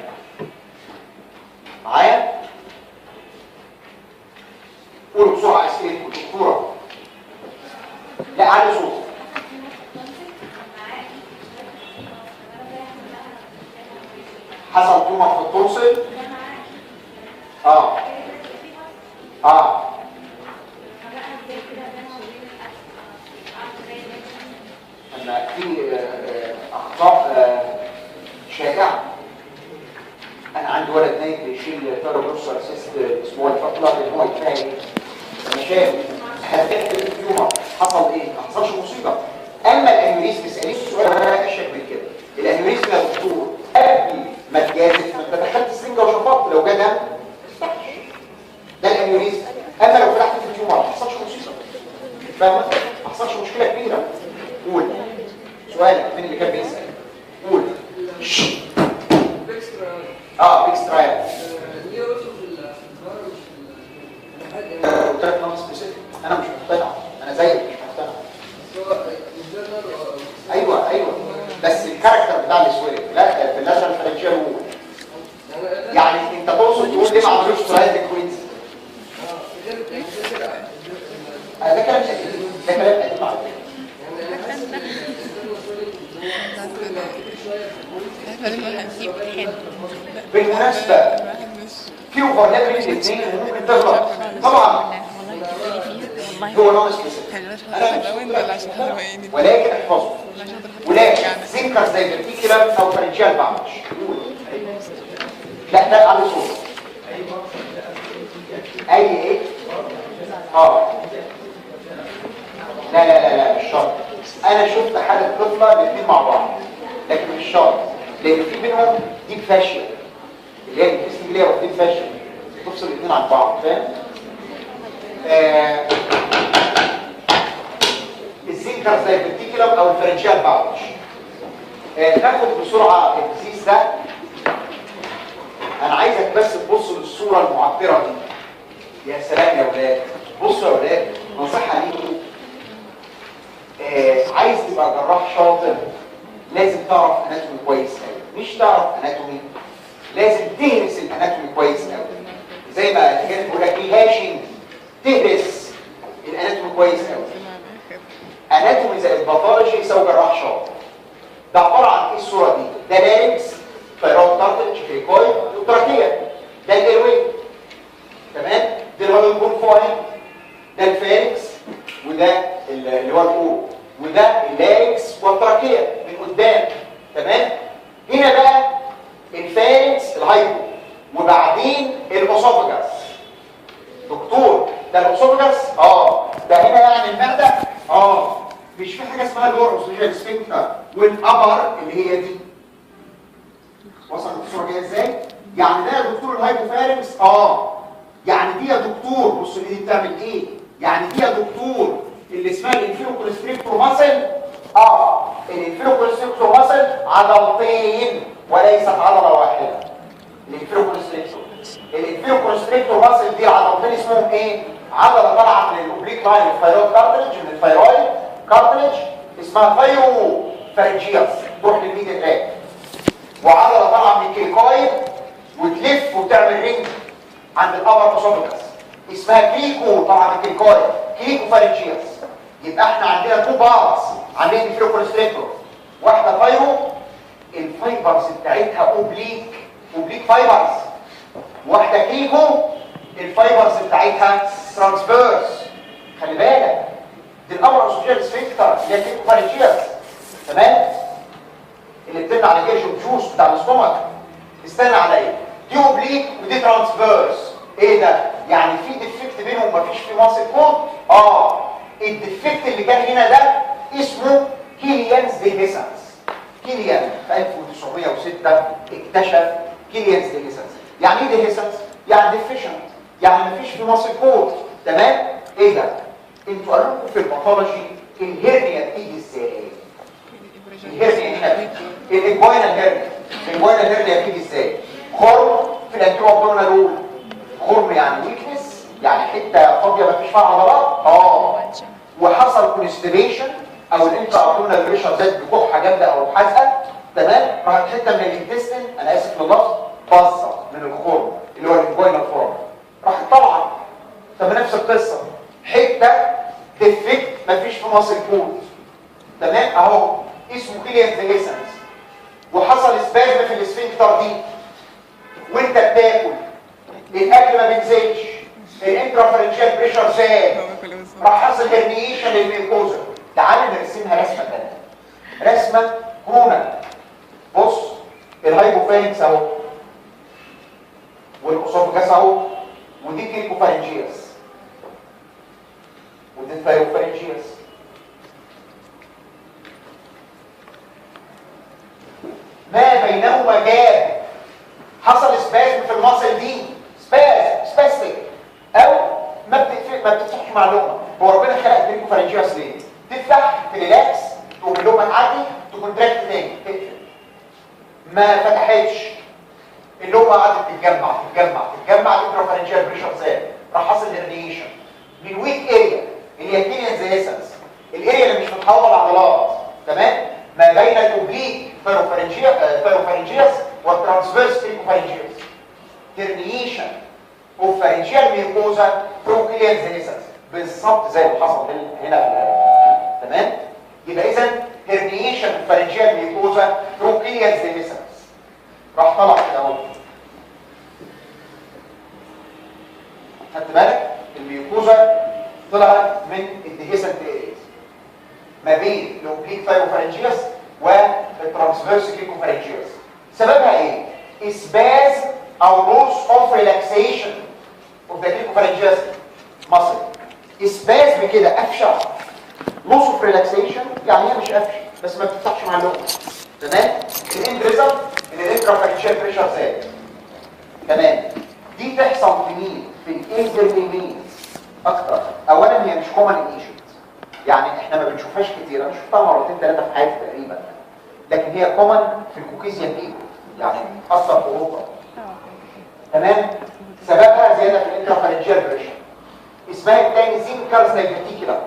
معايا. قولوا بسرعه اسئلتكم دكتوره. لا علي صوت. حصل تومر في التونسل. اما في اخطاء شائعه. انا عندي ولد نايم بيشيل تيروبروسال سيست اسمه الفتله اللي هو يتفاهم مشاكل هتحكي التيومر حصل ايه؟ ما حصلش مصيبه. اما الانيوريزم اساليه السؤال ده اشك من كده. الانيوريزم يا دكتور قبل ما تجازف ما انت دخلت سرنجه وشفطت، لو جه دم ده الانيوريزم. اما لو فتحت في التيومر ما حصلش مصيبه. فاهم؟ ما حصلش مشكله كبيره. قول سؤالك. مين اللي كان بيسال؟ قول. بيكسترايال. ليه رسم في الظهر مش في قلت لك نون سبيسيفيك. انا مش مقتنع، انا زيك مش مقتنع. ايوه بس الكاركتر بتاع السويرك لا في اللازر فرنشال هو يعني انت تقصد تقول ليه ما عملوش سترايد كوينز؟ ده كلام قديم، ده كلام قديم على فكره. بالمناسبة في اوفرلاب بين الاثنين ممكن تغلط طبعا. هو نون سبيسيفيك ولكن احفظه. ولكن سينكر زي فيرتيكولار او فرنشال بعمش. لا على صوت. اي ايه؟ لا مش شرط. انا شفت حالة طفلة الاثنين مع بعض لكن مش شرط، لان في بينهم ديب فاشيا اللي هي الاسم اللي هي واخدين فاشيا تفصل الاثنين عن بعض. فاهم؟ الزنكر زي الفرتيكولم او الفرنشال باوتش. ناخد بسرعه الديزيز ده. انا عايزك بس تبص للصوره المعبره دي. يا سلام يا ولاد، بصوا يا ولاد، نصيحه تبقى جراح شاطر لازم تعرف اناتومي كويس قوي، مش تعرف اناتومي، لازم تدرس الاناتومي كويس قوي. زي ما كانت بقول لك ايه، هاشم تدرس الاناتومي كويس قوي. اناتومي زي الباثولوجي يساوي جراح شاطر. ده عباره عن ايه الصوره دي؟ ده لارنكس، فيرويد كارتلج، كريكويد، وتراكيه. ده الايروي، تمام؟ ده اللي هو يكون فوقين، ده الفارنكس، وده اللي هو الاورو، وده اللارنكس والتراكيه من قدام، تمام؟ هنا بقى الفارنكس الهايبو، وبعدين الاسوفاجاس. دكتور ده الاسوفاجاس؟ ده هنا يعني المعده؟ مش في حاجه اسمها اللور اوسوفيجيال سفنكتر والابر اللي هي دي. وصلت الصوره جايه ازاي؟ يعني ده يا دكتور الهايبوفارنكس؟ يعني دي يا دكتور بص دي بتعمل ايه؟ يعني دي يا دكتور اللي اسمها الانفيروكوليستريكتور ماسل. الانفيروكوليستريكتور ماسل عضلتين وليست عضله واحده. الانفيروكوليستريكتور ماسل دي عضلتين اسمهم ايه؟ عضله طالعه من الاوبليك لاين الثايرويد كارتلج، من الثايرويد كارتلج اسمها ثايرو فارنجياس تروح للميد الراك، وعضله طالعه من الكيكويد وتلف وتعمل رينج عند الابر اسوفيجاس اسمها كليكو طالعه من الكيكويد، كليكو فارنجياس. يبقى احنا عندنا تو بارتس عندنا الانفيروكوليستريكتور، واحده ثايرو الفايبرز بتاعتها اوبليك فايبرز، واحده كليكو الفايبرز بتاعتها ترانسفيرس. خلي بالك دي الابر اسوفيجيال سفنكتر اللي هي كليكو فارنجياس، تمام؟ اللي بتبني على جيش الجوس بتاع الاستومك. استنى عليا، دي اوبليك ودي ترانسفيرس. ايه ده؟ يعني في ديفكت بينهم مفيش في ماسل كود؟ الديفكت اللي كان هنا ده اسمه كيليانز ديهيسنس. كيليان في 1906 اكتشف كيليانز ديهيسنس. يعني ايه ديهيسنس؟ يعني ديفيشنت، يعني مفيش في ماسل كود، تمام؟ ايه ده؟ انتوا قالوا لكم في الباثولوجي الهرنيا بتيجي ازاي؟ الهرنيا هنا الاجوينال هرنيا، الاجوينال هرنيا بتيجي ازاي؟ خرم في الانترو ابدومينال رول. خرم يعني ويكنس، يعني حته فاضيه مفيش فيها عضلات. وحصل كونستيبيشن او الانترا ابدومينال بريشر زاد بكحه جامده او بحزقه، تمام؟ راحت حته من الانتستين، انا اسف لللفظ، باظه من الخرم اللي هو الاجوينال فورم، راحت طالعه. طب نفس القصه، حته ديفكت مفيش في ماسل كود، تمام؟ اهو اسمه كيليانز ديهيسنس، وحصل سبازم في الاسفنكتر دي وانت بتاكل، الاكل ما بينزلش، الانترافرنجيال بريشر زاد، راح حصل هرنيشن للميوكوزا. تعالى نرسمها رسمه ثانيه، رسمه كورونا. بص الهايبوفارنكس اهو، والاسوفجاس اهو، ودي كريكوفارنجياس، ودي الثايروفارنجياس. ما بينهما جاب، حصل سبازم في المصل دي، سباستيك، او ما بتفتحش مع اللقمه. هو ربنا خلق الكريكوفارنجياس ليه؟ تفتح، تريلاكس، تقوم اللقمه تعدي، تكونتراكت تاني، تقفل. ما فتحتش، اللقمه قعدت تتجمع، الانترافارنجيال بريشر زاد، راح حصل هرنيشن من ويك اريا اللي هي كيليانز ديهيسنس، الاريا اللي مش متحوطه بعضلات، تمام؟ ما بين الاوبليك ثايروفارنجياس والترانسفيرس كريكوفارنجياس. هرنيشن اوف فارنجيال ميوكوزا ثرو كيليانز ديهيسنس، بالظبط زي اللي حصل هنا في الهرنيا، تمام؟ يبقى اذا هرنيشن اوف فارنجيال ميوكوزا ثرو كيليانز ديهيسنس، راح طلع كده اهو. خدت بالك؟ الميوكوزا طلعت من الديهيسنت ارياز ما بين الاوبليك ثايروفارنجياس والترانسفيرس كريكوفارنجياس. سببها ايه؟ اسباز او loss of relaxation of the cricopharyngeal muscle. اسباز بكده، قفشه. loss of relaxation يعني هي مش قفشه بس ما بتفتحش مع اللقمه، تمام؟ الاند ريزلت ان الانترافارنجيال بريشر زاد، تمام؟ دي تحصل في مين؟ في الالدرلي مين اكتر. اولا هي مش كومن ايشنت، يعني احنا ما بنشوفهاش كتير، انا شفتها مرتين ثلاثه في حياتي تقريبا، لكن هي كومن في الكوكيزيان بيبل، يعني اثر في اوروبا، تمام؟ سببها زياده في الانترافارنجيال بريشر. اسمها الثاني زينكرز دايفرتيكولا،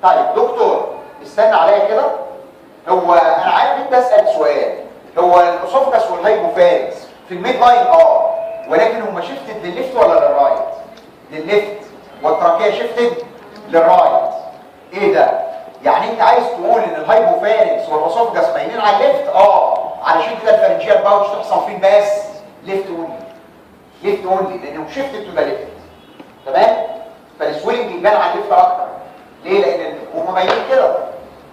طيب دكتور استنى عليا كده. هو انا عايز انت اسال سؤال، هو الاسوفجس والهايبوفارنكس في الميد لاين ولكن هم شيفتد للليفت ولا للرايت؟ للليفت، والتراكيه شيفتد للرايت. ايه ده؟ يعني انت عايز تقول ان الهايبوفارنكس والاسوفجس مايلين على الليفت؟ علشان كده الفارنجيال باوتش تحصل فين بس؟ ليفت اونلي. ليفت اونلي لانه شيفتد تو ذا ليفت. تمام؟ فالسويلنج بيبان على الليفت اكتر. ليه؟ لان هم مايلين كده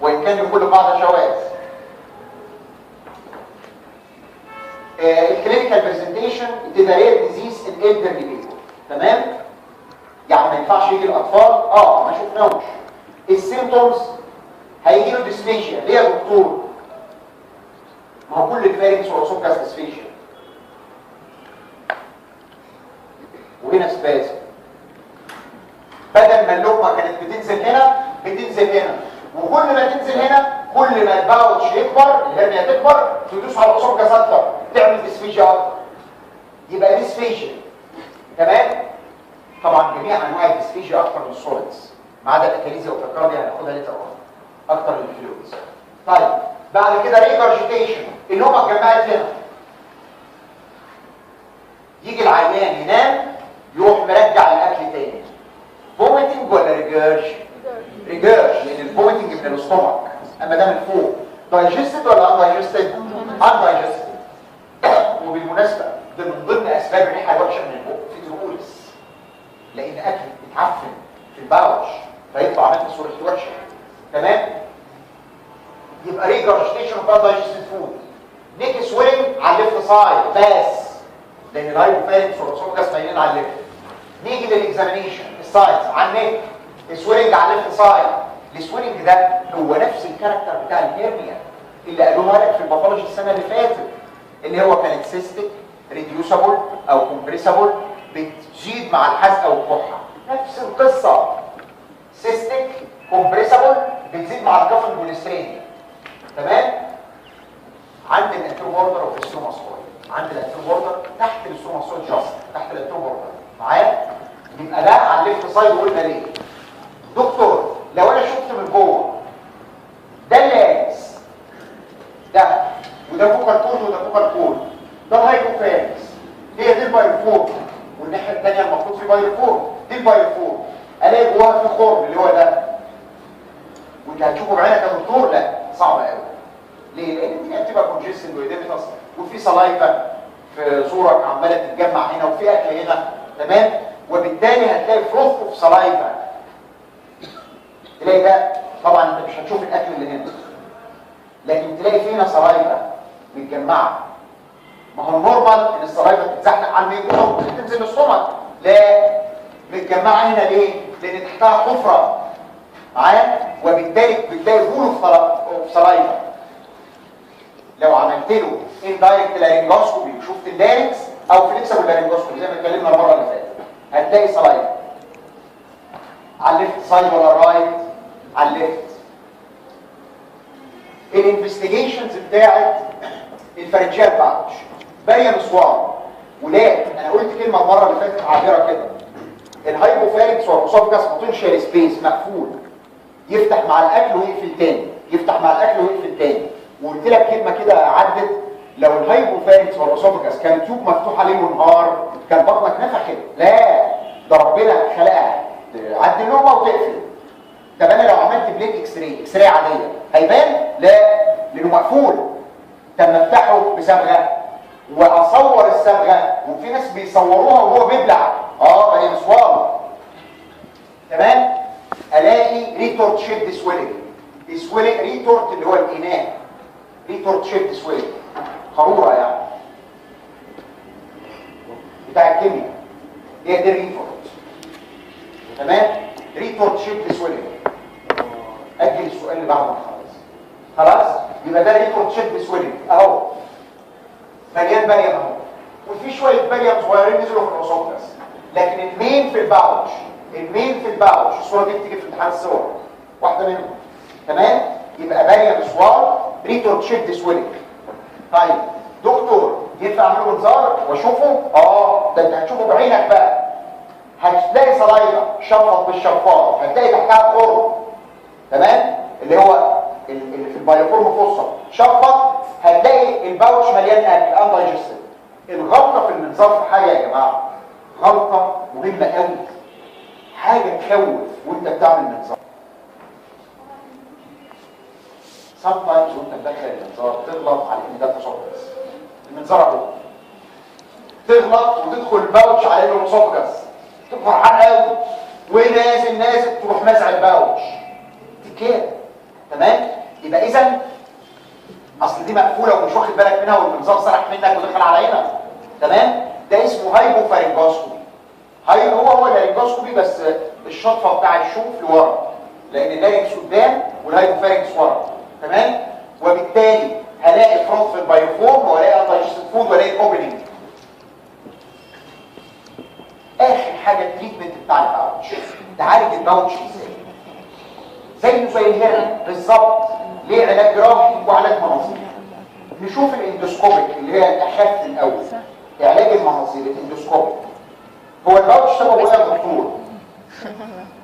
وان كان لكل بعض شواذ. الكلينيكال برزنتيشن بتبقى رير ديزيز الالدرلي بيبل. تمام؟ يعني ما ينفعش يجي الاطفال ما شفناهوش. السيمبتومز هيجي له ديسفيشيا. ليه يا دكتور؟ ما هو كل الفارنكس والاسوفجس ديسفيشيا. وهنا سبازم. بدل ما اللقمه كانت بتنزل هنا بتنزل هنا، وكل ما تنزل هنا كل ما الباوتش يكبر، الهرنيا تكبر، تدوس على الاسوفجس اكتر، تعمل ديسفيجيا اكتر. يبقى ديسفيجيا. تمام؟ طبعا جميع انواع الديسفيجيا اكتر من السوليدز ما عدا الاكاليزيا والتكارديا هناخدها ليتر اكتر من الفلويدز. طيب بعد كده ريجرجيتيشن، اللقمه اتجمعت هنا. يجي العيان ينام يروح مرجع الاكل تاني. فوميتنج ولا ريجيرش؟ ريجيرش، لان الفوميتنج من الاستومك، اما ده من فوق. دايجستد ولا ان دايجستد؟ ان دايجستد. وبالمناسبه ده من ضمن اسباب الريحه الوحشه من البق في ترولس، لان اكل بيتعفن في الباوش فيطلع منه صوره وحشه. تمام؟ يبقى ريجرجيتيشن اوف ان دايجستد فود. نيك سويلنج على الليفت سايد بس، لان الهايبوفارنكس والاسوفجس مايلين على الليفت. نيجي للاكزامينيشن السايدز على النيك، السويلنج على الليفت سايد. السويلنج ده هو نفس الكاركتر بتاع الهيرنيا اللي قالوها لك في الباثولوجي السنه اللي فاتت، اللي هو كانت سيستيك ريديوسابل او كومبريسابل، بتزيد مع الحزقه والكحه. نفس القصه، سيستيك كومبريسابل بتزيد مع الكفن والسترين. تمام؟ عند الانترو بوردر اوف الستروماسويد، عند الانترو بوردر تحت الستروماسويد جاست، تحت الانترو بوردر معايا؟ يبقى ده على الليفت سايد. قلنا ليه؟ دكتور لو انا شفت من جوه ده اللانس ده وده فوكال كون وده فوكال كون، ده الهايبوفارنكس، هي دي البايرفور، والناحيه الثانيه المفروض في بايرفور، دي البايرفور. الاقي جواها في خرم اللي هو ده، وانت هتشوفه بعينك يا دكتور؟ لا، صعب قوي. ليه؟ لان الدنيا بتبقى كونجستد وإيديمتس، وفي سلايفا في زورك عماله تتجمع هنا، وفي اكل هنا. تمام؟ وبالتالي هتلاقي فروث اوف سلايفا. تلاقي ده طبعا انت مش هتشوف الاكل اللي هنا، لكن تلاقي فينا سلايفا متجمعه. ما هو النورمال ان السلايفا بتتزحلق على الميكروب وتنزل للسtomach، لا، متجمعه هنا ليه؟ لان تحتها حفره معايا، وبالتالي بتلاقي بول اوف سلايفا. لو عملت له اندايركت لارنجوسكوبي وشفت اللارنكس او فليكسبل لارنجوسكوبي زي ما اتكلمنا المره اللي فاتت، هتلاقي سلايفا على الليفت سايد ولا الرايت؟ على الليفت. الانفستيجيشنز بتاعت الفارنجيال باوتش باين صواب، ولكن انا قلت كلمه المره اللي فاتت عابره كده، الهايبوفارنكس والاسوفجس بوتنشال سبيس مقفول، يفتح مع الاكل ويقفل تاني، يفتح مع الاكل ويقفل تاني. وقلت لك كلمه كده عدت، لو الهايبوفارنكس والاسوفجس كان تيوب مفتوحه ليل ونهار كان بطنك نفخت. لا، ده ربنا خلقها تعدي اللقمه وتقفل. طب انا لو عملت بليك اكس راي عاديه هيبان؟ لا، لانه مقفول. طب افتحه بصبغه واصور الصبغه، وفي ناس بيصوروها وهو بيبلع، بقى مسوار. تمام؟ الاقي ريتورت شيب سويلنج، ريتورت اللي هو الاناء، ريتورت شيب سويلنج، قاروره يعني بتاع الكيمياء، هي دي ريتورت. تمام؟ ريتورت شيب سويلنج. اجل السؤال اللي بعده خلاص. يبقى ده ريتورت شيب سويلنج اهو، مليان باليم اهو، وفي شويه باليم صغيرين نزلوا في الاسوفجس، لكن المين في الباوتش، الصوره دي بتيجي في امتحان الصور واحده منهم. تمام؟ يبقى باليم سوار ريتورت شيب سويلنج. طيب دكتور ينفع اعمله منظار واشوفه؟ ده انت هتشوفه بعينك بقى. هتلاقي سلايفا شفط بالشفاط، هتلاقي تحتها خرم. تمام؟ اللي هو اللي في البايوفورم فوسا شفط هتلاقي الباوتش مليان اكل اندايجستد. الغلطه في المنظار في حاجه يا جماعه، غلطه مهمه قوي، حاجه تخوف وانت بتعمل منظار. sometimes وانت مدخل المنظار تغلط على ان ده تشخص المنظار اهو، تغلط وتدخل الباوتش على انه اسوفجس، تبقى فرحان قوي ونازل تروح نازع الباوتش كده. تمام؟ يبقى اذا اصل دي مقفوله ومش واخد بالك منها والمنظار سرح منك ودخل على هنا. تمام؟ ده اسمه هايبوفارينجوسكوبي. هو الفارينجوسكوبي بس الشطفه بتاع الشوف لورا، لان اللارينكس قدام والهايبوفارينكس ورا. تمام؟ وبالتالي هلاقي فرونت في البايوفورم وهلاقي انتايجستد فود وهلاقي اوبننج. اخر حاجه التريتمنت بتاع الباوتش، تعالج الباوتش ازاي؟ زي الهرم بالظبط، ليه علاج جراحي وعلاج مناظير. نشوف الاندوسكوبيك اللي هي الاخف الاول، علاج المناظير الاندوسكوبيك. هو الباوتش سببه ايه يا دكتور؟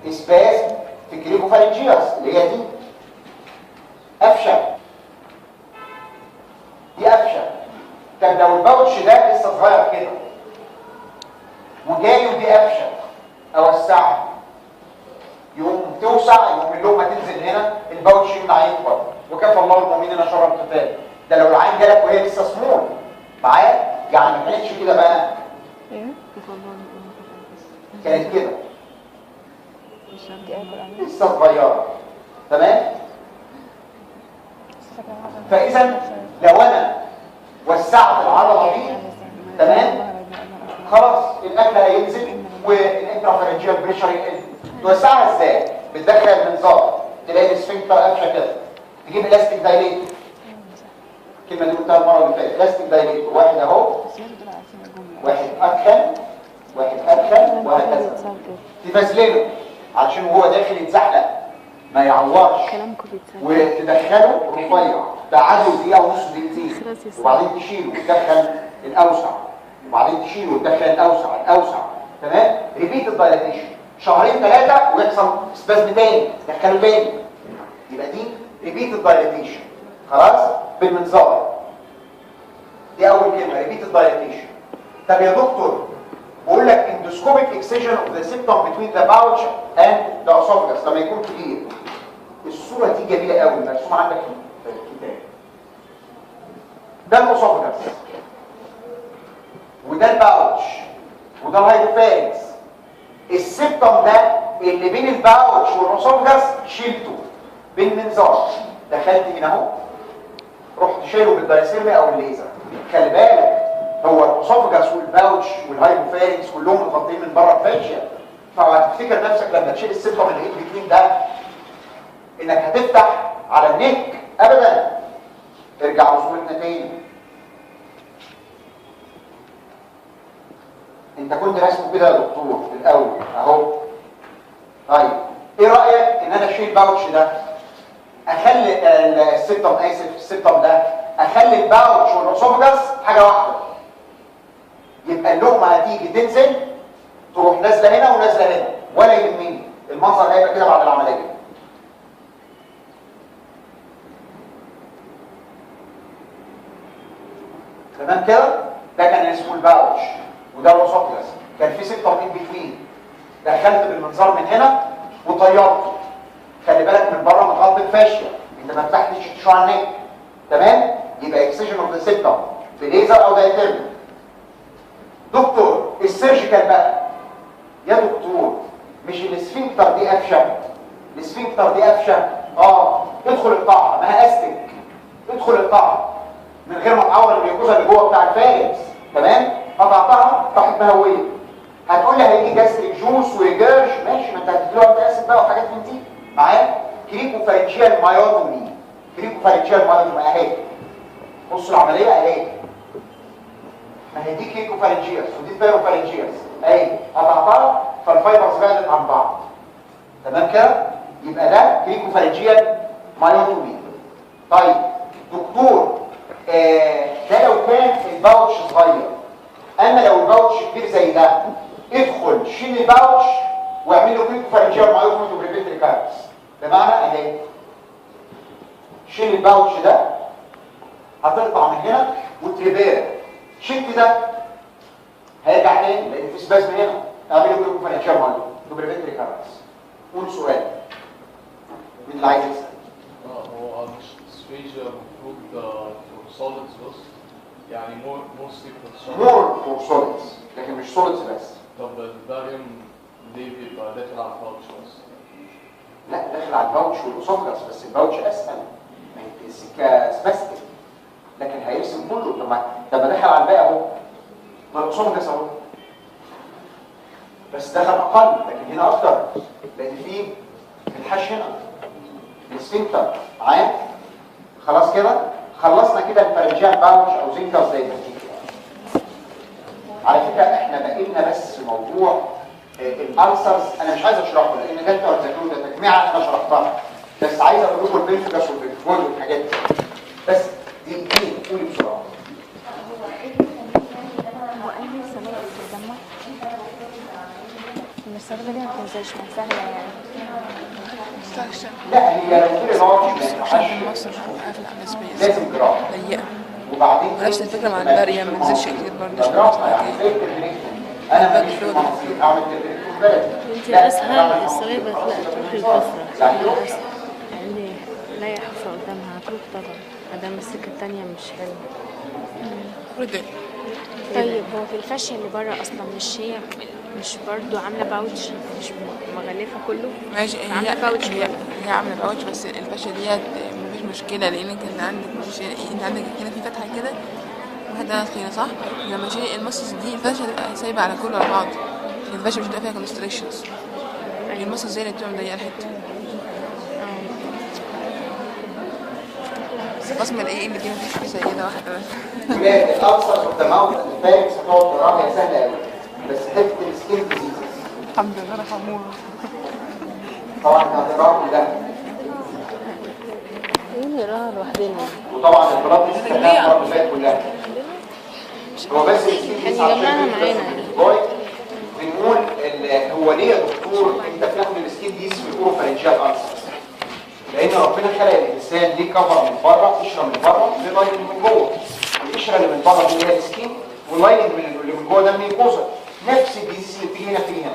اسباز في كريكوفارنجياس اللي هي دي قفشه، دي قفشه. طب لو الباوتش ده لسه صغير كده وجاي ودي قفشه اوسعها، يقوم توسع، يقوم اللقمه تنزل هنا، الباوتش يمنع يكبر، وكفى الله المؤمنين شر القتال. ده لو العين جالك وهي لسه سمول معايا، يعني ما كانتش كده بقى، كانت كده لسه صغيره. تمام؟ فاذا لو انا وسعت العضله دي، تمام، خلاص الاكل هينزل والانترافارنجيال بريشر يقل. توسعها ازاي؟ بتدخل المنظار تلاقي السفنكتر قفشه كده، تجيب الاستيك دايليتور. الكلمه دي قلتها المره اللي فاتت، الاستيك دايليتور، واحد اهو، واحد ادخل، واحد ادخل، وهكذا. تفزلله علشان وهو داخل يتزحلق ما يعورش، وتدخله رفيع بعده دقيقه ونص دقيقتين، وبعدين تشيله وتدخل الاوسع، وبعدين تشيله وتدخل الاوسع. تمام؟ ريبيت الدايليتيشن شهرين ثلاثه ويحصل اسبازم تاني، دخله تاني. يبقى دي ريبيت الدايليتيشن. خلاص؟ بالمنظار. دي اول كلمه، ريبيت الدايليتيشن. طب يا دكتور بقول لك اندوسكوبيك اكسجن اوف ذا سيبتوم بتوين ذا باوتش اند ذا اسوفجس لما يكون كبير. الصوره دي جميله قوي مرسومه عندك في الكتاب. ده الاسوفجس وده الباوتش وده الهايبوفارينكس. السيبتوم ده اللي بين الباوتش والاسوفجس شيلته بالمنظار، دخلت هنا اهو، رحت شايله بالدايسيرمي او الليزر. خلي بالك هو الاسوفجس والباوتش والهايبوفارينكس كلهم متغطيين من بره الفاشيا، فهتفتكر نفسك لما تشيل السيبتوم اللي بين ده انك هتفتح على النك، ابدا. ارجع لصورتنا تاني. انت كنت راسمه كده يا دكتور في الاول اهو. طيب ايه رايك ان انا اشيل الباوتش ده، اخلي السيبتوم ده اخلي الباوتش والاسوفجس حاجه واحده، يبقى اللقمه هتيجي تنزل تروح نازله هنا ونازله هنا، ولا يهمني المنظر هيبقى كده بعد العمليه. تمام كده؟ ده كان اسمه الباوتش وده الاسوفجس، كان في سيبتوم ان بتوين، دخلت بالمنظار من هنا وطيرته. خلي بالك من بره متغطي الفاشيه، انت ما فتحتش تشو على النك. تمام؟ يبقى اكسجن اوف ذا سيبتوم بليزر او دايتيرمي. دكتور السيرجيكال بقى، يا دكتور مش الاسفنكتر دي قفشه؟ الاسفنكتر دي قفشه، ادخل القاعه، ما هاستك، ادخل القاعه من غير ما تعور الميوكوزا اللي جوه بتاع الفارس. تمام؟ قطعتها راحت مهويه. هتقول لي هيجي جاستريك جوس وجرش، ماشي، ما انت هتديله انت اسيد بقى وحاجات من دي معايا. كريكوفارنجيال مايوتومي، كريكوفارنجيال مايوتومي اهي، بصوا العمليه اهي، ما هي دي كريكوفارنجياس ودي فيروفارنجياس اهي، قطعتها فالفايبرز بعدت عن بعض. تمام كده؟ يبقى ده كريكوفارنجيال مايوتومي. طيب دكتور ده لو كان الباوتش صغير، اما لو الباوتش كبير زي ده، ادخل شيل الباوتش واعمل له كريكوفارنجيال مايوتومي وبريفنت ريكارنس. بمعنى اهي شيل الباوتش ده هتقطع من هنا وتريبير، شلت ده هيرجع تاني لان في سباس من هنا، اعملوا كده فاينانشال ماني تو بريفنت ريكارنس. قول سؤال مين اللي عايز يسال؟ هو مش السفيجيا المفروض فور سوليدز بس، يعني موستلي فور سوليدز. مور فور سوليدز لكن مش سوليدز بس. طب الباريوم ليه بيبقى داخل على الباوتش بس؟ لا داخل على الباوتش والاسوفجس بس الباوتش اسهل، ما هي السكه سباستيك لكن هيرسم كله. طب ما دخل على الباقي اهو، ما الاسوفجس اهو بس دخل اقل، لكن هنا اكتر لان في الحش هنا السفنكتر معايا. خلاص كده خلصنا كده الفرنجيال باوتش او زنكر زي ما تيجي. على فكره احنا بقينا بس موضوع الالسرز انا مش عايز اشرحه لان ده انتوا هتذاكروه، ده تجميعه انا شرحتها، بس عايز اقول لكم البنفيكس والبنفيكوز والحاجات دي. بس دي قولي بسرعه. هو أنهي الصلاة بتتجمع؟ الصلاة دي ما بتنزلش من سهلة يعني. لا هي لو كل نوع مش مصر قافله على سبيس لازم جراحه ضيقه، وبعدين ونفس الفكره مع الباريه ما نزلش كتير برضه. انا ماليش في المناصير اعمل تدريب بلدي. انت اسهل الصليبة لا تروح الحفرة اسهل يعني لا هي حفرة قدامها هتروح طبعا مادام السكة التانية مش حلوة. ردي طيب هو في الفاشية اللي بره اصلا مش برضو عاملة باوتش مش مغلفة كله؟ ماشي، عاملة باوتش هي عامله باوتش بس الفاشيه ديت مفيش مشكله لانك انت عندك هنا في فتحه كده واحده تخينه صح؟ لما تشيل المصص دي الفاشيه تبقى سايبه على كله على بعض، الفاشيه مش هتبقى فيها كونستريكشنز. المصص زي اللي بتبقى مضيقه الحته. بس قسم الايه اللي دي مفيش فيه سيده واحده بس. ولاد الابسط اوف ذا ماوث الفاركس هتقعد تقراها سهله قوي بس حته السكين ديزيز الحمد لله رحموه. طبعا هتقراها كلها ايه نقراها لوحدنا وطبعا البلاد دي استخدامها المره اللي فاتت كلها. هو بس السكين ديزيز يعني جمعنا معانا بنقول هو ليه يا دكتور انت بتاخد السكين ديزيز في الاوروفارنجيال ألسر؟ لان ربنا خلق الانسان ليه كفر من بره، قشره من بره ليه لايننج من جوه. القشره اللي من بره دي هي السكين واللايننج اللي من جوه ده الميوكوزا. نفس الديزيز اللي بتيجي هنا بتيجي هنا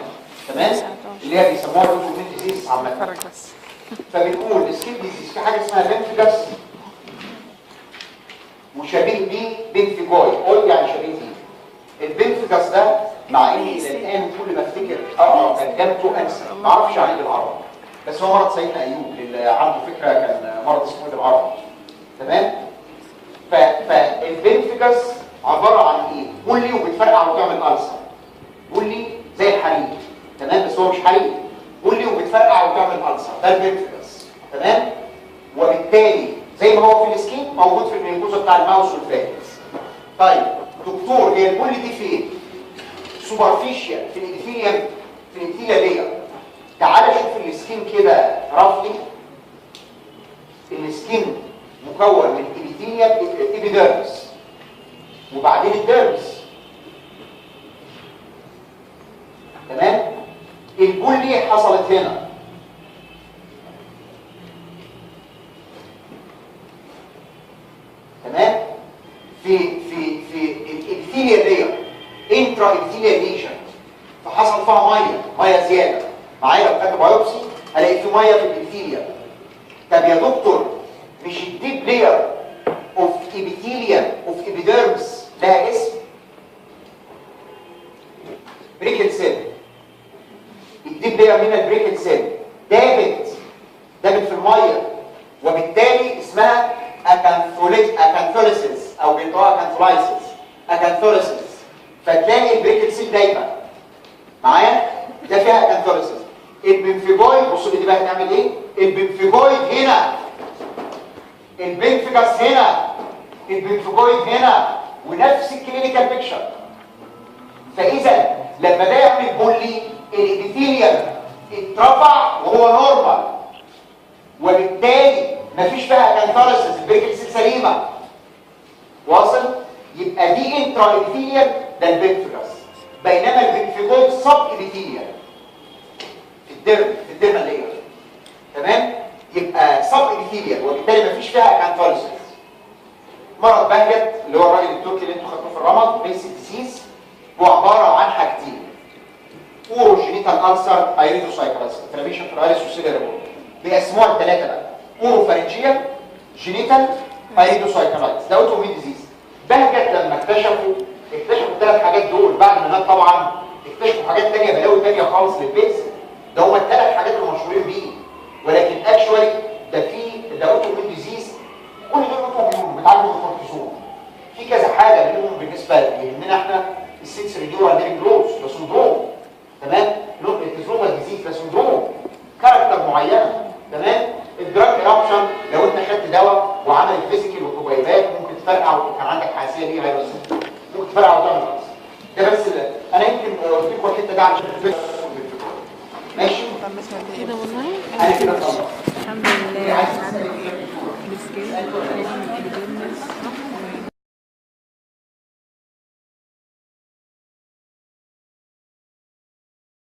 تمام، اللي هي بيسموها الاوتومين ديزيز عامه. فبنقول السكين ديزيز في حاجه اسمها بنفيجاس وشبيه بيه بنفيجوي، قول يعني شبيه بيه. البنفيجاس ده مع اني الى الان كل ما افتكر اقرا ترجمته انسى، ما اعرفش يعني ايه بالعربي، بس هو مرض سيدنا ايوب اللي عنده فكره كان مرض اسمه بالعربي تمام. فالبنفيجاس عباره عن ايه؟ بولي وبتفرقع وتعمل ألسر. بولي زي الحريق تمام بس هو مش حريق، بولي وبتفرقع وتعمل ألسر، ده البنفيجاس تمام. وبالتالي زي ما هو في السكين موجود في الميوكوزا بتاع الماوس والفاكس. طيب دكتور هي البولي دي فين؟ سوبرفيشال في الابيثيليوم، في الابيثيليا لير. تعال شوف السكين كده رفلي. السكين مكون من الابيثيليوم الابيديرمس وبعدين الديرمس تمام. البولي حصلت هنا تمام في الابيثيليا لير انترا ابيثيليا ليجن، فحصل فيها ميه زياده. معايا لو خدت بايوبسي هلاقي في ميه في الابيثيليا. طب يا دكتور مش الديب لير اوف ابيثيليوم اوف ابيديرمس لها اسم؟ بريكت سيل. الديب لير من البريكت سيل دابت في الميه وبالتالي اسمها اكانثوليسيس او بينطقها اكانثولايسيس اكانثوليسيس. فتلاقي البريكت سيل دايما معايا ده فيها اكانثوليسيس. البنفيجويد بصوا دي بقى هتعمل ايه؟ البنفيجويد هنا، البنفيجاس هنا، البنفيجويد هنا، ونفس الكلينيكال بيكشر. فاذا لما ده يعمل بولي الابيثيليوم اترفع وهو نورمال وبالتالي مفيش فيها اكانثوليسيس، البريكت سيل سليمه واصل. يبقى دي انترا ابيثيليوم ده البنفيجاس، بينما البنفيجويد سب ابيثيليوم في الديرمال لير تمام. هو عباره عن حاجتين: اوروجينيتال ألسر، ايريدوسايكلايتس، انفلاميشن في الايريس والسيلياريبول. بيقسموها الثلاثه بقى: اوروفارنجيال، جينيتال، ايريدوسايكلايتس. ده اوتومين ديزيز. بهجت لما اكتشفوا الثلاث حاجات دول بعد ما مات طبعا، اكتشفوا حاجات ثانيه، بلاوي ثانيه خالص للبيتس. ده هم الثلاث حاجات المشهورين بيه، ولكن اكشوالي ده اوتومين ديزيز. كل دول اوتومين بيتعالجوا بالكورتيزون. في كذا حاجه منهم بالنسبه يهمنا احنا: السنسوري نيورال نيرجلوس ده سندروم، تمام؟ الكتروما ديزيز ده سندروم كاركتر معينه، تمام؟ الدراج ايرابشن لو انت خدت دواء وعمل فيزيكال وكوبايبات ممكن تفرقع وكان عندك حساسيه ليه هيبقى ممكن تفرقع وتعمل غلط. ده بس انا يمكن قلت لكم الحته ده عشان ماشي كده والله انا كده خلاص الحمد لله.